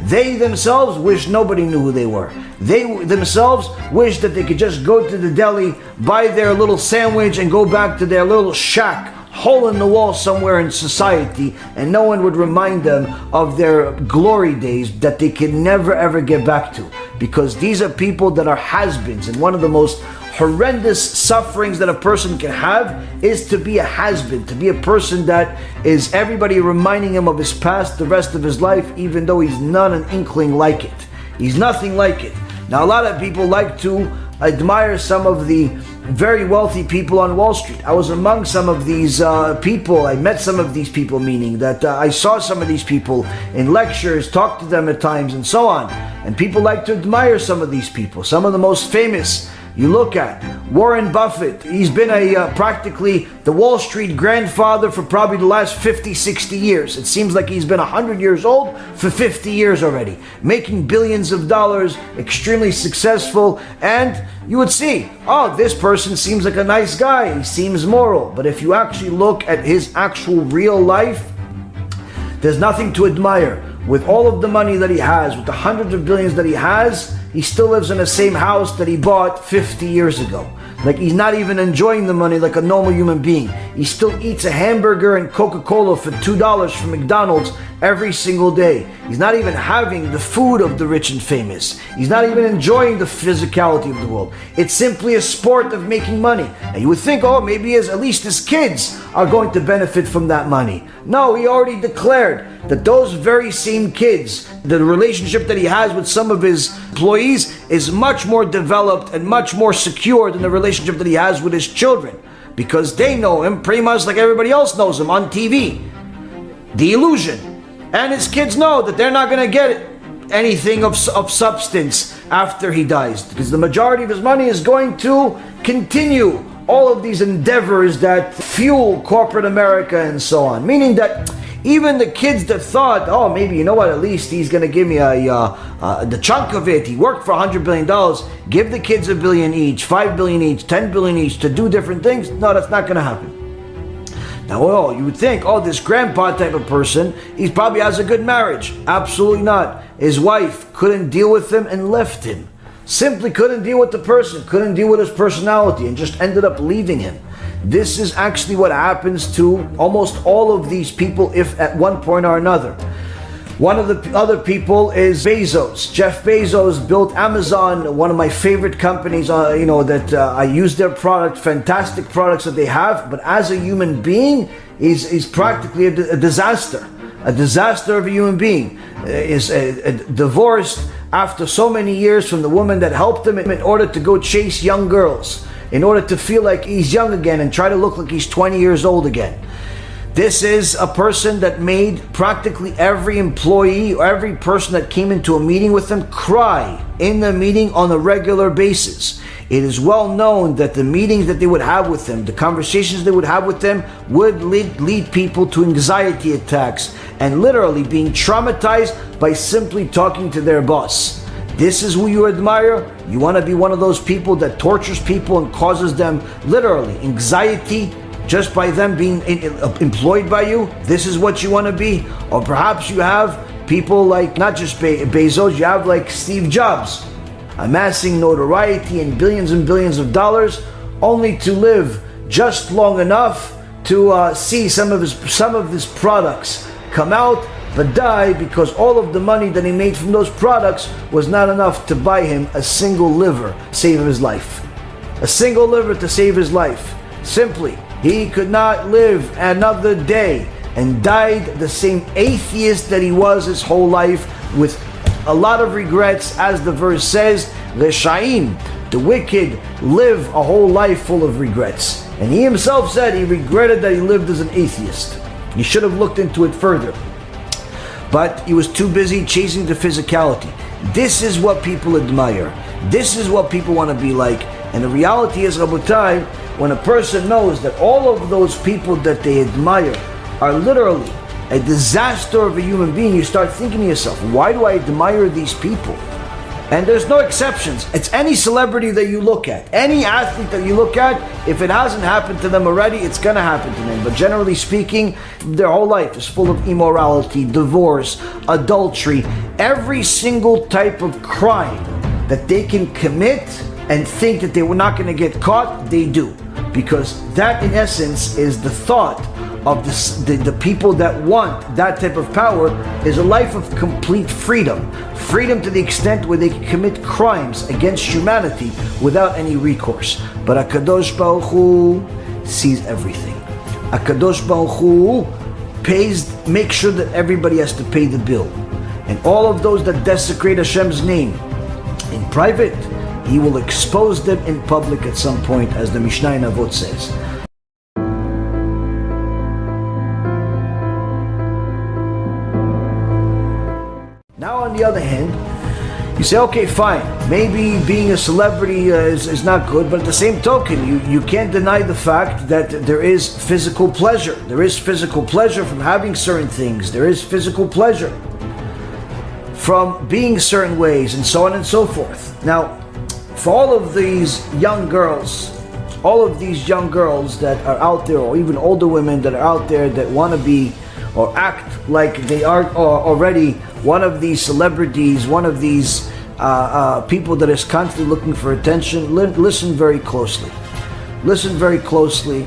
They themselves wish nobody knew who they were. They themselves wish that they could just go to the deli, buy their little sandwich, and go back to their little shack, hole in the wall somewhere in society, and no one would remind them of their glory days that they can never ever get back to. Because these are people that are has-beens, and one of the most horrendous sufferings that a person can have is to be a has-been, to be a person that is everybody reminding him of his past the rest of his life, even though he's not an inkling like it. He's nothing like it. Now, a lot of people like to admire some of the very wealthy people on Wall Street. I was among some of these people. I met some of these people, meaning that I saw some of these people in lectures, talked to them at times, and so on. And people like to admire some of these people. Some of the most famous you look at, Warren Buffett. He's been practically the Wall Street grandfather for probably the last 50, 60 years. It seems like he's been 100 years old for 50 years already, making billions of dollars, extremely successful, and you would see, oh, this person seems like a nice guy, he seems moral. But if you actually look at his actual real life, there's nothing to admire. With all of the money that he has, with the hundreds of billions that he has, he still lives in the same house that he bought 50 years ago. Like, he's not even enjoying the money like a normal human being. He still eats a hamburger and Coca-Cola for $2 from McDonald's every single day. He's not even having the food of the rich and famous. He's not even enjoying the physicality of the world. It's simply a sport of making money. And you would think, oh, maybe at least his kids are going to benefit from that money. No, he already declared that those very same kids, the relationship that he has with some of his employees is much more developed and much more secure than the relationship that he has with his children, because they know him pretty much like everybody else knows him on TV. The illusion. And his kids know that they're not going to get anything of substance after he dies, because the majority of his money is going to continue all of these endeavors that fuel corporate America and so on. Meaning that even the kids that thought, oh, maybe, you know what, at least he's going to give me the chunk of it. He worked for $100 billion. Give the kids $1 billion each, $5 billion each, $10 billion each to do different things. No, that's not going to happen. Now, well, you would think, oh, this grandpa type of person, he probably has a good marriage. Absolutely not. His wife couldn't deal with him and left him. Simply couldn't deal with the person, couldn't deal with his personality, and just ended up leaving him. This is actually what happens to almost all of these people, if at one point or another. One of the other people is Bezos. Jeff Bezos built Amazon, one of my favorite companies, that I use their product, fantastic products that they have, but as a human being, is practically a disaster. A disaster of a human being. Is divorced after so many years from the woman that helped him in order to go chase young girls, in order to feel like he's young again and try to look like he's 20 years old again. This is a person that made practically every employee or every person that came into a meeting with him cry in the meeting on a regular basis. It is well known that the meetings that they would have with him, the conversations they would have with them, would lead people to anxiety attacks and literally being traumatized by simply talking to their boss. This is who you admire? You want to be one of those people that tortures people and causes them literally anxiety just by them being employed by you? This is what you want to be? Or perhaps you have people like, not just Bezos, you have like Steve Jobs, amassing notoriety and billions of dollars, only to live just long enough to see some of his products come out but died because all of the money that he made from those products was not enough to buy him a single liver to save his life. A single liver to save his life. Simply, he could not live another day and died the same atheist that he was his whole life, with a lot of regrets. As the verse says, ɁļʰԱiန့, the wicked live a whole life full of regrets. And he himself said he regretted that he lived as an atheist. He should have looked into it further. But he was too busy chasing the physicality. This is what people admire. This is what people want to be like. And the reality is, Rabotai, when a person knows that all of those people that they admire are literally a disaster of a human being, you start thinking to yourself, why do I admire these people? And there's no exceptions. It's any celebrity that you look at, any athlete that you look at, if it hasn't happened to them already, it's going to happen to them. But generally speaking, their whole life is full of immorality, divorce, adultery, every single type of crime that they can commit and think that they were not going to get caught, they do. Because that in essence is the thought of the people that want that type of power, is a life of complete freedom. Freedom to the extent where they can commit crimes against humanity without any recourse. But HaKadosh Baruch Hu sees everything. HaKadosh Baruch Hu makes sure that everybody has to pay the bill. And all of those that desecrate Hashem's name in private, He will expose them in public at some point, as the Mishnah in Avot says. Now on the other hand, you say, okay, fine, maybe being a celebrity is not good, but at the same token, you can't deny the fact that there is physical pleasure. There is physical pleasure from having certain things. There is physical pleasure from being certain ways, and so on and so forth. Now, for all of these young girls that are out there, or even older women that are out there that want to be or act like they are already one of these celebrities, one of these people that is constantly looking for attention, listen very closely. Listen very closely,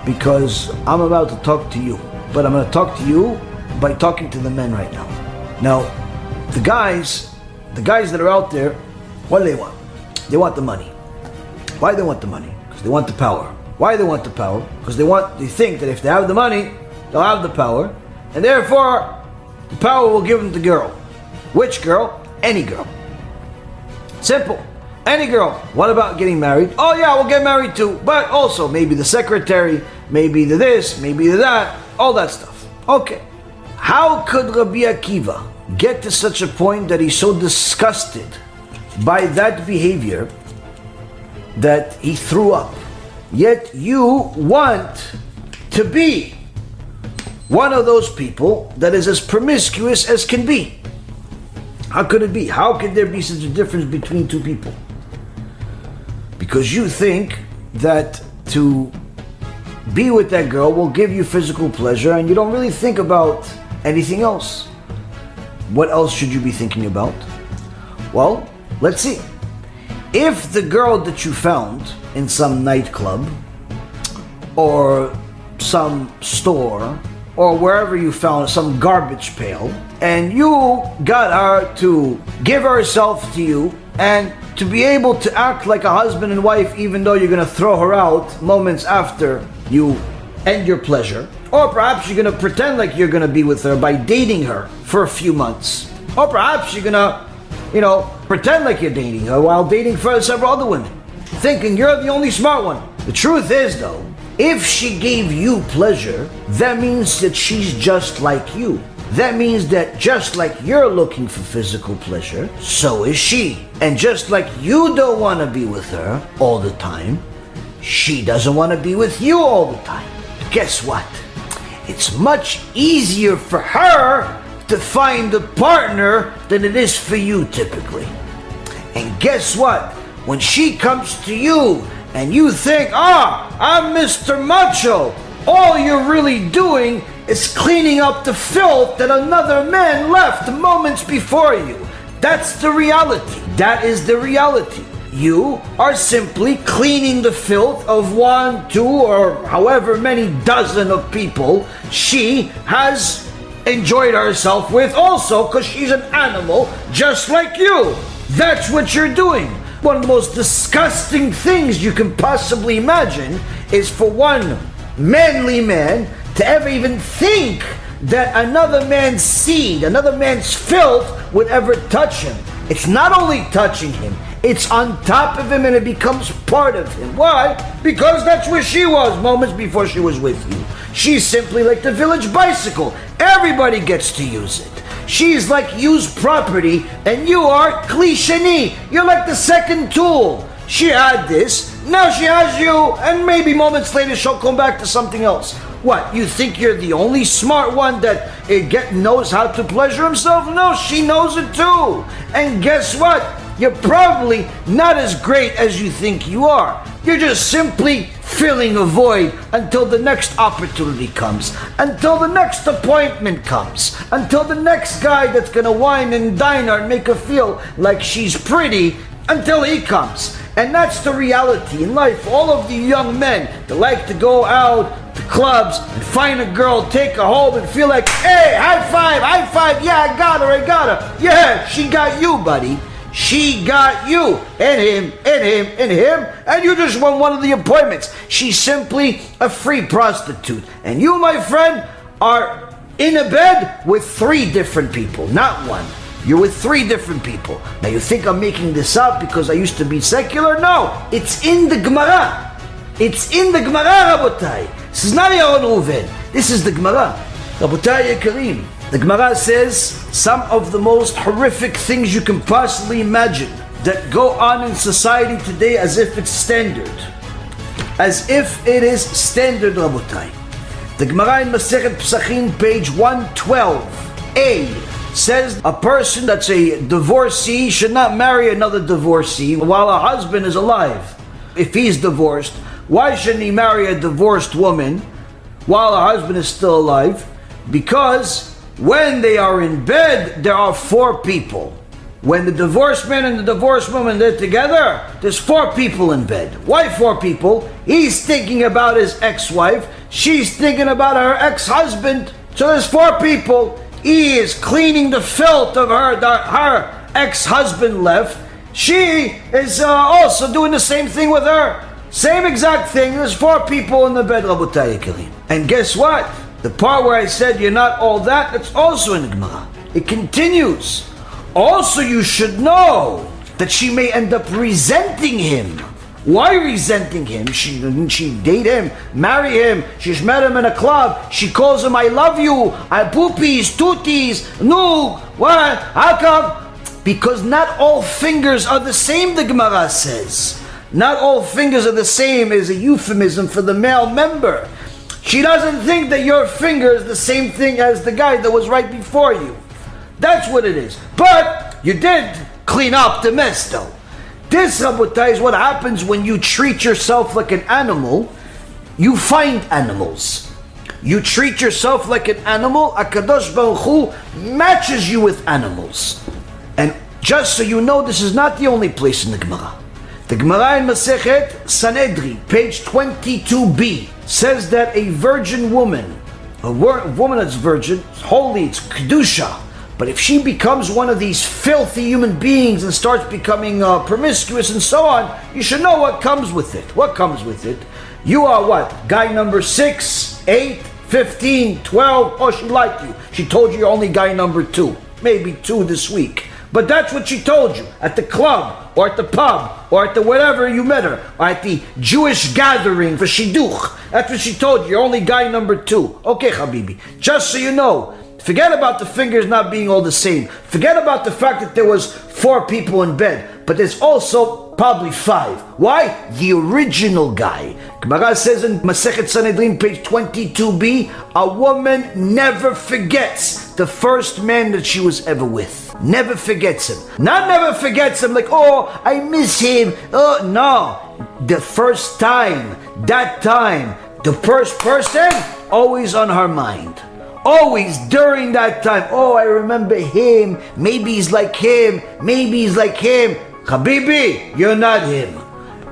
because I'm about to talk to you. But I'm going to talk to you by talking to the men right now. Now, the guys that are out there, what do they want? They want the money. Why do they want the money? Because they want the power. Why do they want the power? Because they think that if they have the money, they'll have the power, and therefore the power will give them the girl. Which girl? Any girl. Simple. Any girl. What about getting married? Oh yeah, we'll get married too. But also maybe the secretary, maybe the this, maybe the that, all that stuff. Okay. How could Rabbi Akiva get to such a point that he's so disgusted by that behavior that he threw up? Yet you want to be one of those people that is as promiscuous as can be. How could it be? How could there be such a difference between two people? Because you think that to be with that girl will give you physical pleasure, and you don't really think about anything else. What else should you be thinking about? Well, let's see. If the girl that you found in some nightclub or some store or wherever you found some garbage pail, and you got her to give herself to you and to be able to act like a husband and wife, even though you're going to throw her out moments after you end your pleasure, or perhaps you're going to pretend like you're going to be with her by dating her for a few months, or perhaps you're going to pretend like you're dating her while dating for several other women, thinking you're the only smart one. The truth is, though, if she gave you pleasure, that means that she's just like you. That means that just like you're looking for physical pleasure, so is she. And just like you don't want to be with her all the time, she doesn't want to be with you all the time. Guess what? It's much easier for her to find a partner than it is for you typically. And guess what? When she comes to you and you think, I'm Mr. Macho, all you're really doing is cleaning up the filth that another man left moments before you. That's the reality. That is the reality. You are simply cleaning the filth of 1, 2, or however many dozen of people she has enjoyed herself with also, because she's an animal just like you. That's what you're doing. One of the most disgusting things you can possibly imagine is for one manly man to ever even think that another man's seed, another man's filth would ever touch him. It's not only touching him, it's on top of him and it becomes part of him. Why? Because that's where she was moments before she was with you. She's simply like the village bicycle. Everybody gets to use it. She's like used property and you are klisheni. You're like the second tool. She had this, now she has you, and maybe moments later she'll come back to something else. What, you think you're the only smart one that knows how to pleasure himself? No, she knows it too. And guess what? You're probably not as great as you think you are. You're just simply filling a void until the next opportunity comes, until the next appointment comes, until the next guy that's gonna wine and dine her and make her feel like she's pretty, until he comes. And that's the reality in life. All of the young men that like to go out to clubs and find a girl, take her home and feel like, hey, high five, yeah, I got her. Yeah, she got you, buddy. She got you, and him, and you just won one of the appointments. She's simply a free prostitute. And you, my friend, are in a bed with 3 different people, not one. You're with 3 different people. Now you think I'm making this up because I used to be secular? No, it's in the Gemara. It's in the Gemara, Rabotai. This is not Yaron Reuven. This is the Gemara. Rabotai Yekarim. The Gemara says some of the most horrific things you can possibly imagine that go on in society today as if it's standard. As if it is standard, Rabotai. The Gemara in Masechet Pesachim, page 112a, says a person that's a divorcee should not marry another divorcee while a husband is alive. If he's divorced, why shouldn't he marry a divorced woman while a husband is still alive? Because when they are in bed, there are 4 people. When the divorced man and the divorced woman, they're together, there's 4 people in bed. Why 4 people? He's thinking about his ex-wife. She's thinking about her ex-husband. So there's 4 people. He is cleaning the filth of her ex-husband left. She is also doing the same thing with her. Same exact thing. There's 4 people in the bed, Rabotai Yekarim. And guess what? The part where I said you're not all that, that's also in the Gemara. It continues. Also, you should know that she may end up resenting him. Why resenting him? Didn't she date him, marry him? She's met him in a club. She calls him, I love you, I poopies, tooties, no, what? How come? Because not all fingers are the same, the Gemara says. Not all fingers are the same is a euphemism for the male member. She doesn't think that your finger is the same thing as the guy that was right before you. That's what it is. But you did clean up the mess though. This, Rabotai, is what happens when you treat yourself like an animal. You find animals. You treat yourself like an animal, HaKadosh Baruch Hu matches you with animals. And just so you know, this is not the only place in the Gemara. The Gemara in Masechet Sanhedrin, page 22b, says that a virgin woman, a woman that's virgin, it's holy, it's Kedusha, but if she becomes one of these filthy human beings and starts becoming promiscuous and so on, you should know what comes with it. What comes with it? You are what? Guy number 6, 8, 15, 12. Oh, she liked you. She told you you're only guy number 2. Maybe 2 this week. But that's what she told you at the club, or at the pub, or at the whatever you met her, or at the Jewish gathering for Shidduch. That's what she told you. You're only guy number 2. Okay, Habibi. Just so you know, forget about the fingers not being all the same. Forget about the fact that there was 4 people in bed, but there's also probably 5. Why? The original guy. Gemara says in Masechet Sanhedrin, page 22b, a woman never forgets the first man that she was ever with. Never forgets him. Not never forgets him like, oh, I miss him. Oh, no. The first time, that time, the first person, always on her mind. Always during that time. Oh, I remember him. Maybe he's like him. Maybe he's like him. Habibi, you're not him.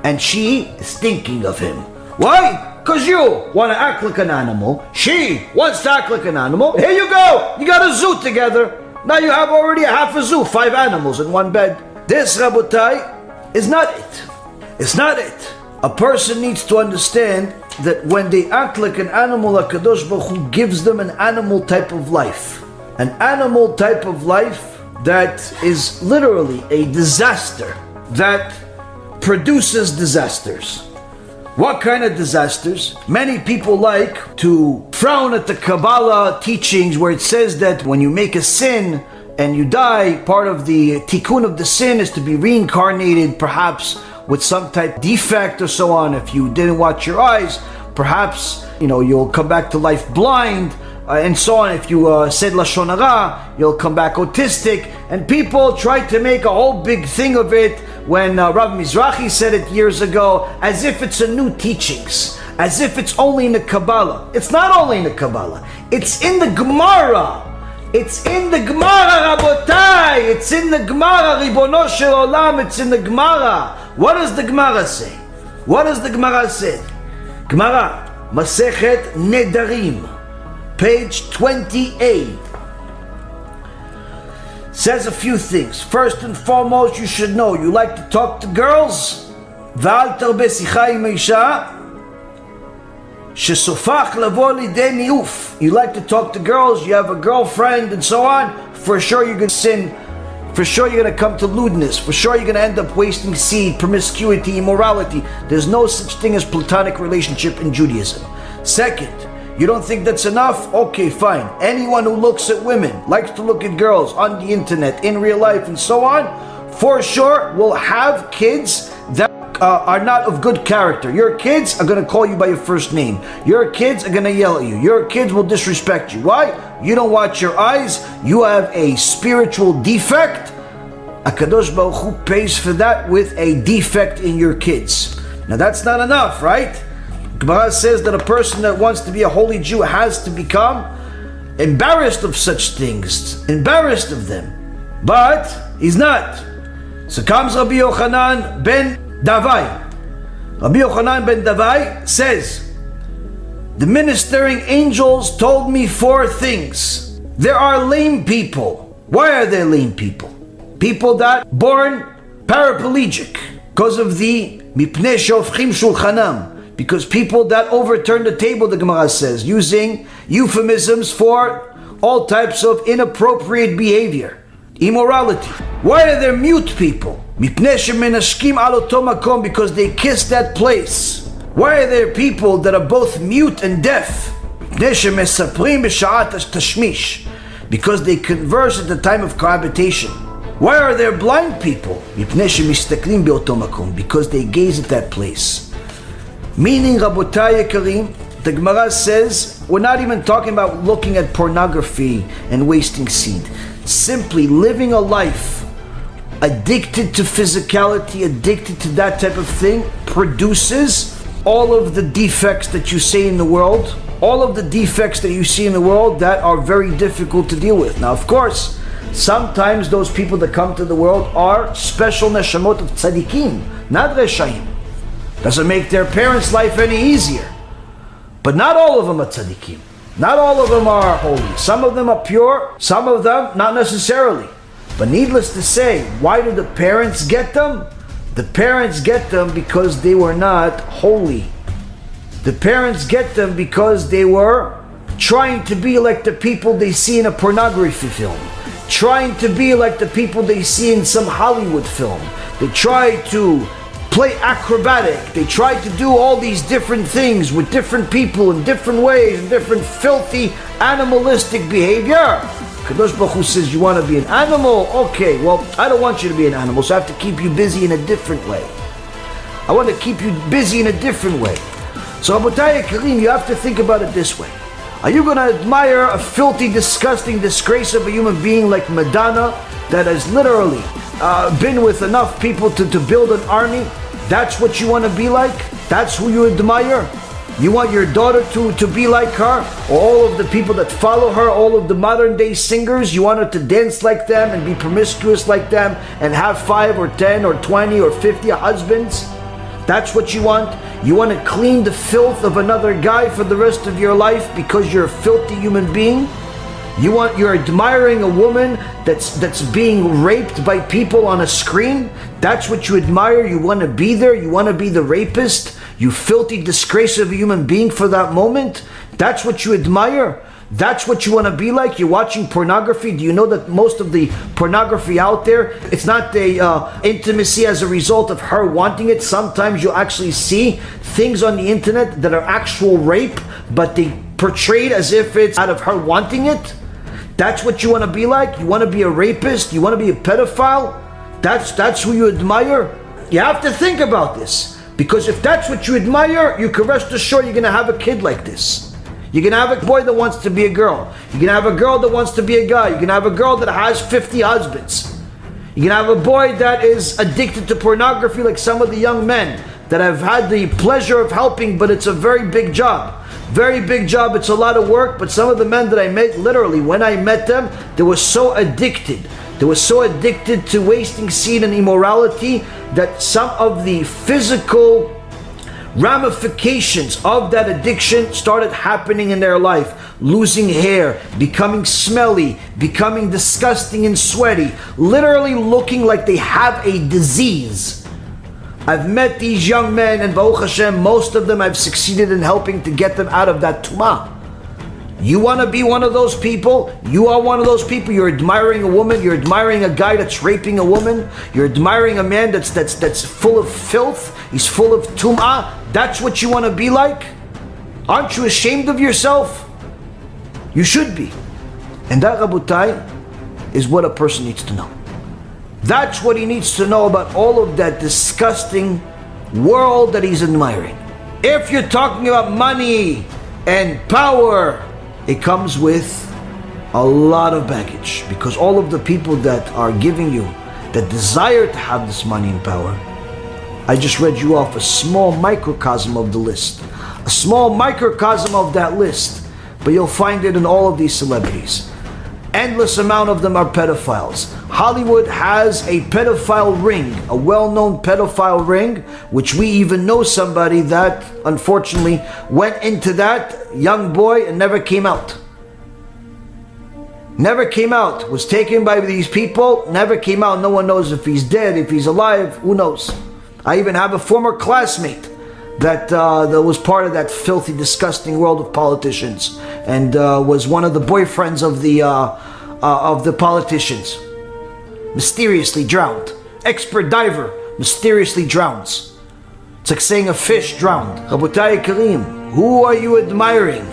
And she is thinking of him. Why? Because you want to act like an animal, she wants to act like an animal. Here you go, you got a zoo together. Now you have already a half a zoo, 5 animals in one bed. This, Rabotai, is not it. It's not it. A person needs to understand that when they act like an animal, HaKadosh Baruch Hu gives them an animal type of life. An animal type of life that is literally a disaster, that produces disasters. What kind of disasters? Many people like to frown at the Kabbalah teachings where it says that when you make a sin and you die, part of the tikkun of the sin is to be reincarnated, perhaps with some type of defect or so on. If you didn't watch your eyes, perhaps you'll come back to life blind, and so on. If you said Lashon Hara, you'll come back autistic. And people tried to make a whole big thing of it when Rav Mizrahi said it years ago, as if it's a new teachings, as if it's only in the Kabbalah. It's not only in the Kabbalah, it's in the Gemara. It's in the Gemara, Rabotai. It's in the Gemara, Ribono Shel Olam. It's in the Gemara. What does the Gemara say? What does the Gemara say? Gemara, Masechet Nedarim, page 28. Says a few things. First and foremost, you should know, you like to talk to girls? V'al tarbe sicha im isha shesofach lavo lidei niuf. You like to talk to girls, you have a girlfriend and so on, for sure you're going to sin. For sure you're going to come to lewdness. For sure you're going to end up wasting seed, promiscuity, immorality. There's no such thing as platonic relationship in Judaism. Second, you don't think that's enough? Okay, fine. Anyone who looks at women, likes to look at girls on the internet, in real life and so on, for sure will have kids that are not of good character. Your kids are going to call you by your first name. Your kids are going to yell at you. Your kids will disrespect you. Why? You don't watch your eyes. You have a spiritual defect. HaKadosh Baruch Hu pays for that with a defect in your kids. Now that's not enough, right? Gemara says that a person that wants to be a holy Jew has to become embarrassed of such things, embarrassed of them. But he's not. So comes Rabbi Yochanan ben Davai. Rabbi Yochanan ben Davai says, the ministering angels told me 4 things. There are lame people. Why are there lame people? People that born paraplegic because of the mipnei shofchim shulchanam. Because people that overturn the table, the Gemara says, using euphemisms for all types of inappropriate behavior, immorality. Why are there mute people? Because they kiss that place. Why are there people that are both mute and deaf? Because they converse at the time of cohabitation. Why are there blind people? Because they gaze at that place. Meaning, Rabotai Yekarim, the Gemara says, we're not even talking about looking at pornography and wasting seed. Simply living a life addicted to physicality, addicted to that type of thing, produces all of the defects that you see in the world, all of the defects that you see in the world that are very difficult to deal with. Now, of course, sometimes those people that come to the world are special neshamot of tzadikim, not reshaim. Doesn't make their parents' life any easier. But not all of them are tzaddikim. Not all of them are holy. Some of them are pure, some of them not necessarily. But needless to say, why do the parents get them? The parents get them because they were not holy. The parents get them because they were trying to be like the people they see in a pornography film. Trying to be like the people they see in some Hollywood film. They try to play acrobatic. They try to do all these different things with different people in different ways, in different filthy, animalistic behavior. Kadosh Baruch Hu says, you want to be an animal? Okay, well, I don't want you to be an animal, so I have to keep you busy in a different way. I want to keep you busy in a different way. So, Rabotai Karim, you have to think about it this way. Are you going to admire a filthy, disgusting disgrace of a human being like Madonna that has literally been with enough people to build an army? That's what you want to be like? That's who you admire? You want your daughter to be like her? Or all of the people that follow her, all of the modern day singers, you want her to dance like them and be promiscuous like them and have 5 or 10 or 20 or 50 husbands? That's what you want? You want to clean the filth of another guy for the rest of your life because you're a filthy human being? You're admiring a woman that's being raped by people on a screen? That's what you admire? You want to be there? You want to be the rapist? You filthy disgrace of a human being for that moment? That's what you admire? That's what you want to be like? You're watching pornography. Do you know that most of the pornography out there, it's not the intimacy as a result of her wanting it. Sometimes you'll actually see things on the internet that are actual rape, but they portrayed as if it's out of her wanting it. That's what you want to be like? You want to be a rapist? You want to be a pedophile? That's who you admire? You have to think about this, because if that's what you admire, you can rest assured you're going to have a kid like this. You're going to have a boy that wants to be a girl. You're going to have a girl that wants to be a guy. You're going to have a girl that has 50 husbands. You're going to have a boy that is addicted to pornography, like some of the young men that I've had the pleasure of helping, but it's a very big job. Very big job. It's a lot of work, but some of the men that I met, literally, when I met them, they were so addicted. They were so addicted to wasting seed and immorality that some of the physical ramifications of that addiction started happening in their life. Losing hair, becoming smelly, becoming disgusting and sweaty, literally looking like they have a disease. I've met these young men, and Baruch Hashem, most of them I've succeeded in helping to get them out of that tumah. You want to be one of those people? You are one of those people. You're admiring a woman. You're admiring a guy that's raping a woman. You're admiring a man that's full of filth. He's full of tum'ah. That's what you want to be like? Aren't you ashamed of yourself? You should be. And that, Rabotai, is what a person needs to know. That's what he needs to know about all of that disgusting world that he's admiring. If you're talking about money and power, it comes with a lot of baggage, because all of the people that are giving you, that desire to have this money and power, I just read you off a small microcosm of the list. A small microcosm of that list, but you'll find it in all of these celebrities. Endless amount of them are pedophiles. Hollywood has a pedophile ring, a well-known pedophile ring, which we even know somebody that unfortunately went into that young boy and never came out. Never came out. Was taken by these people, never came out. No one knows if he's dead, if he's alive, who knows. I even have a former classmate that was part of that filthy, disgusting world of politicians, and was one of the boyfriends of the politicians. Mysteriously drowned. Expert diver mysteriously drowns. It's like saying a fish drowned. Rabotai Karim, who are you admiring?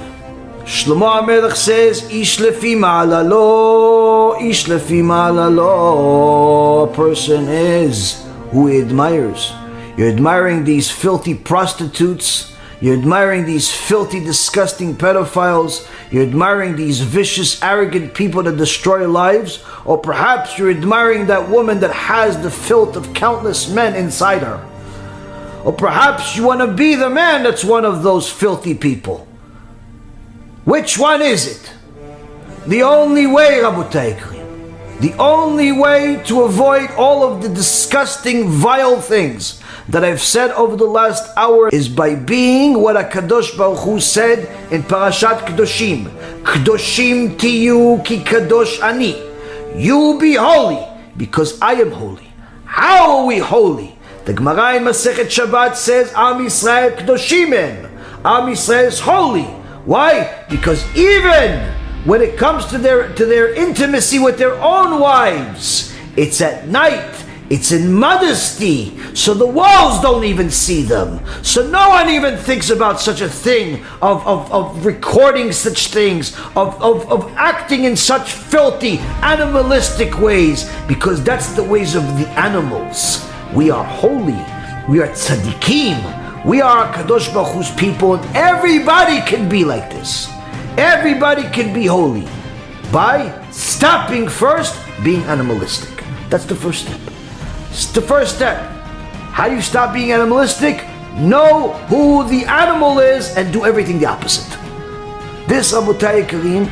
Shlomo HaMelech says, Ish lefi ma'alalo, Ish lefi ma'alalo. A person is who he admires. You're admiring these filthy prostitutes. You're admiring these filthy, disgusting pedophiles. You're admiring these vicious, arrogant people that destroy lives. Or perhaps you're admiring that woman that has the filth of countless men inside her. Or perhaps you want to be the man that's one of those filthy people. Which one is it? The only way, Rabotai, the only way to avoid all of the disgusting, vile things that I've said over the last hour is by being what HaKadosh Baruch Hu said in Parashat Kedoshim. Kedoshim tiyu ki kadosh ani. You be holy because I am holy. How are we holy? The Gemara in Masechet Shabbat says, Am Yisrael Kedoshim em. Am Yisrael is holy. Why? Because even when it comes to their intimacy with their own wives, it's at night. It's in modesty, so the walls don't even see them. So no one even thinks about such a thing, of recording such things, of acting in such filthy, animalistic ways, because that's the ways of the animals. We are holy, we are tzaddikim, we are Kadosh Baruch Hu's people, and everybody can be like this. Everybody can be holy by stopping first being animalistic. That's the first step. It's the first step. How do you stop being animalistic? Know who the animal is and do everything the opposite. This, Rabotai Karim,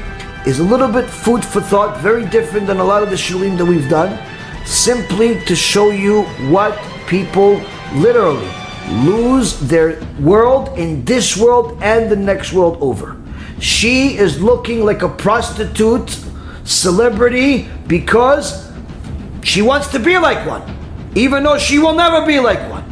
is a little bit food for thought, very different than a lot of the shurim that we've done, simply to show you what people literally lose their world in this world and the next world over. She is looking like a prostitute celebrity because she wants to be like one, even though she will never be like one.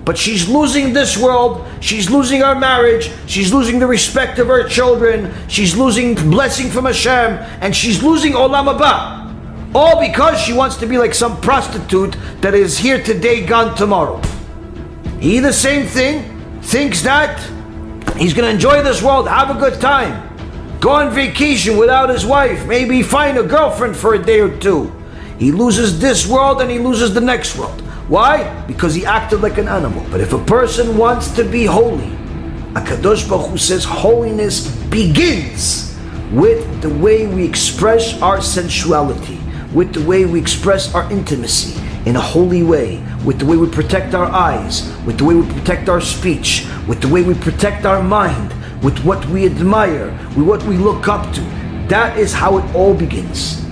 But she's losing this world, she's losing her marriage, she's losing the respect of her children, she's losing blessing from Hashem, and she's losing Olam Haba. All because she wants to be like some prostitute that is here today, gone tomorrow. He, the same thing, thinks that he's going to enjoy this world, have a good time, go on vacation without his wife, maybe find a girlfriend for a day or two. He loses this world and he loses the next world. Why? Because he acted like an animal. But if a person wants to be holy, HaKadosh Baruch Hu says holiness begins with the way we express our sensuality, with the way we express our intimacy in a holy way, with the way we protect our eyes, with the way we protect our speech, with the way we protect our mind, with what we admire, with what we look up to. That is how it all begins.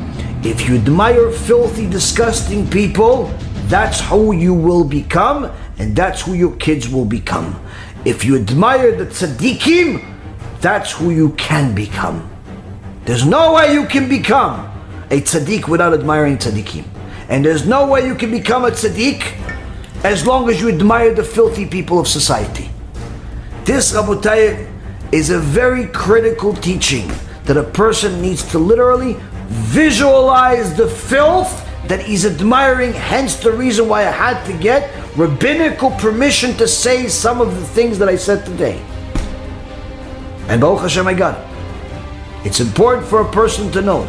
If you admire filthy, disgusting people, that's who you will become, and that's who your kids will become. If you admire the tzaddikim, that's who you can become. There's no way you can become a tzaddik without admiring tzaddikim. And there's no way you can become a tzaddik as long as you admire the filthy people of society. This, Rabotai, is a very critical teaching that a person needs to literally visualize the filth that he's admiring, hence the reason why I had to get rabbinical permission to say some of the things that I said today. And Baruch Hashem, I got it. It's important for a person to know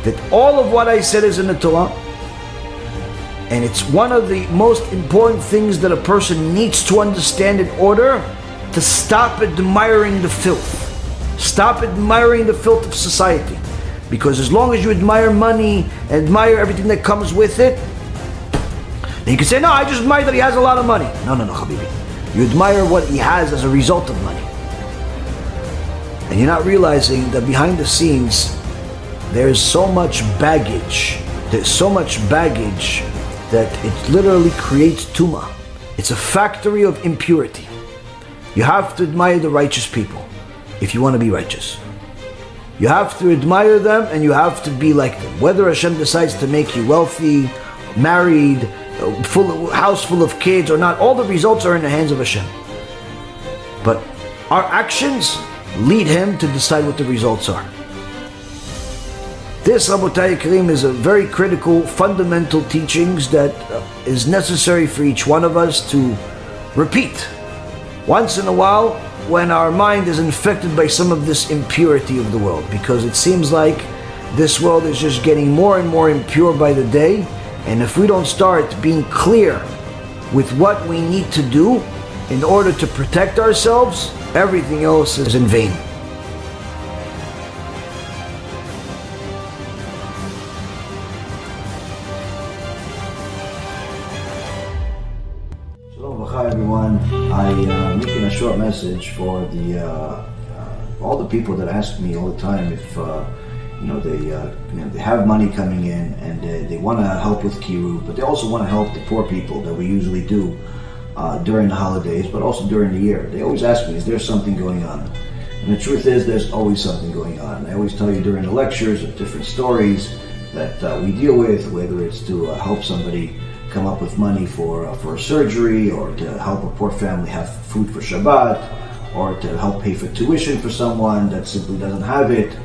that all of what I said is in the Torah, and it's one of the most important things that a person needs to understand in order to stop admiring the filth. Stop admiring the filth of society. Because as long as you admire money, admire everything that comes with it, then you can say, no, I just admire that he has a lot of money. No, Habibi. You admire what he has as a result of money. And you're not realizing that behind the scenes, there's so much baggage. There's so much baggage that it literally creates tumah. It's a factory of impurity. You have to admire the righteous people if you want to be righteous. You have to admire them and you have to be like them. Whether Hashem decides to make you wealthy, married, house full of kids or not, all the results are in the hands of Hashem. But our actions lead Him to decide what the results are. This, Rabotai Karim, is a very critical, fundamental teachings that is necessary for each one of us to repeat once in a while when our mind is infected by some of this impurity of the world, because it seems like this world is just getting more and more impure by the day, and if we don't start being clear with what we need to do in order to protect ourselves, everything else is in vain. Hi everyone, I'm making a short message for all the people that ask me all the time if they have money coming in and they want to help with kiruv, but they also want to help the poor people that we usually do during the holidays, but also during the year. They always ask me, is there something going on? And the truth is, there's always something going on. I always tell you during the lectures of different stories that we deal with, whether it's to help somebody come up with money for a surgery, or to help a poor family have food for Shabbat, or to help pay for tuition for someone that simply doesn't have it.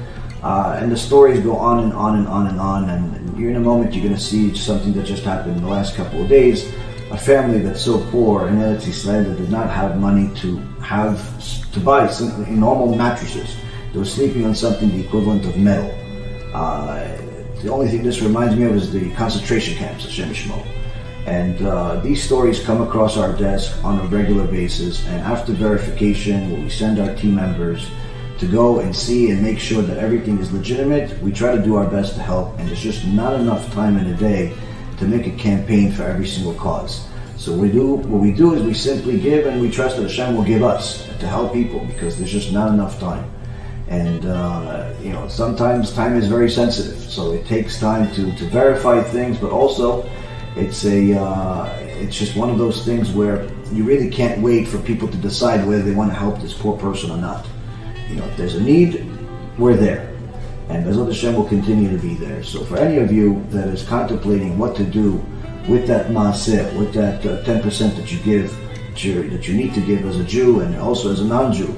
And the stories go on and on and on and on, and you're in a moment you're going to see something that just happened in the last couple of days. A family that's so poor in ﷺ that did not have money to buy simply normal mattresses. They were sleeping on something the equivalent of metal. The only thing this reminds me of is the concentration camps, Hashem Yishmor. And these stories come across our desk on a regular basis, and after verification, when we send our team members to go and see and make sure that everything is legitimate, we try to do our best to help, and there's just not enough time in a day to make a campaign for every single cause. So what we do is we simply give, and we trust that Hashem will give us to help people, because there's just not enough time. And sometimes time is very sensitive, so it takes time to verify things, but also it's just one of those things where you really can't wait for people to decide whether they want to help this poor person or not. If there's a need, we're there. And BeEzrat HaShem will continue to be there. So for any of you that is contemplating what to do with that maaseh, with that 10% that you give, that you need to give as a Jew and also as a non-Jew,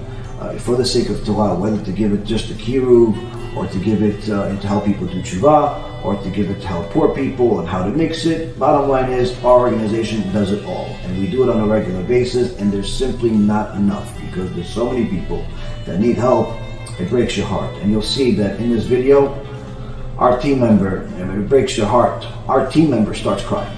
for the sake of Torah, whether to give it just to kiruv, or to give it to help people do tshuva, or to give it to help poor people, and how to mix it. Bottom line is, our organization does it all, and we do it on a regular basis, and there's simply not enough, because there's so many people that need help. It breaks your heart. And you'll see that in this video, our team member, it breaks your heart, our team member starts crying.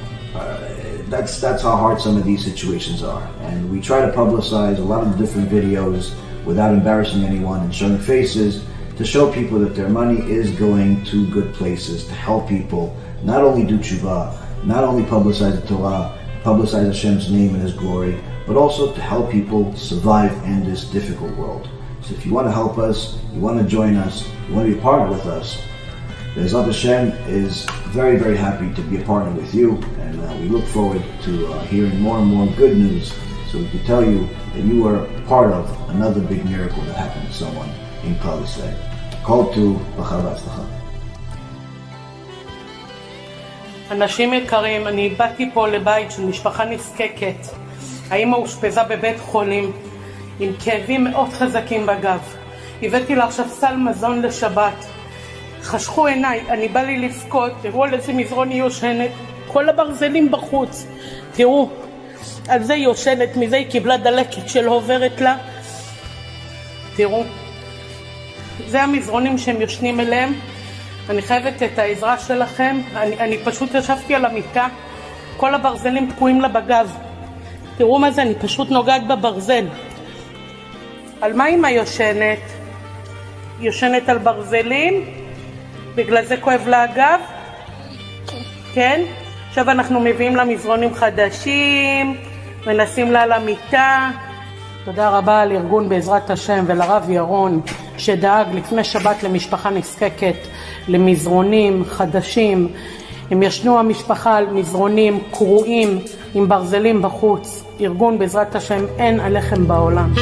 That's how hard some of these situations are. And we try to publicize a lot of the different videos without embarrassing anyone and showing faces, to show people that their money is going to good places, to help people not only do tshuva, not only publicize the Torah, publicize Hashem's name and His glory, but also to help people survive in this difficult world. So if you want to help us, you want to join us, you want to be a partner with us, BeEzrat HaShem is very, very happy to be a partner with you, and we look forward to hearing more and more good news, so we can tell you that you are part of another big miracle that happened to someone in Klal Yisrael. Call to בהצלחה. אנשים יקרים, אני באתי פה לבית של משפחה נזקקת. האמא אושפזה בבית חולים עם כאבים מאוד חזקים בגב. הבאתי לה עכשיו סל מזון לשבת. חשכו עיניי, אני בא לי לבכות, תראו על איזה מזרון היא יושנת, כל הברזלים בחוץ. תראו, על זה היא יושנת, מזה היא קיבלה דלקת שלא עוברת לה. תראו, זה המזרונים שהם יושנים אליהם. אני חייבת את העזרה שלכם. אני פשוט ישבתי על המיטה, כל הברזלים תקועים לה בגב. תראו מה זה, אני פשוט נוגעת בברזל. על מה אמא יושנת? יושנת על ברזלים? בגלל זה כואב לה הגב? כן? עכשיו אנחנו מביאים לה מזרונים חדשים, ונשים לה על המיטה. תודה רבה לארגון BeEzrat HaShem ולרב ירון שדאג לפני שבת למשפחה נזקקת למזרונים חדשים. הם ישנו המשפחה על מזרונים קרועים עם ברזלים בחוץ. ארגון BeEzrat HaShem אין עליכם בעולם.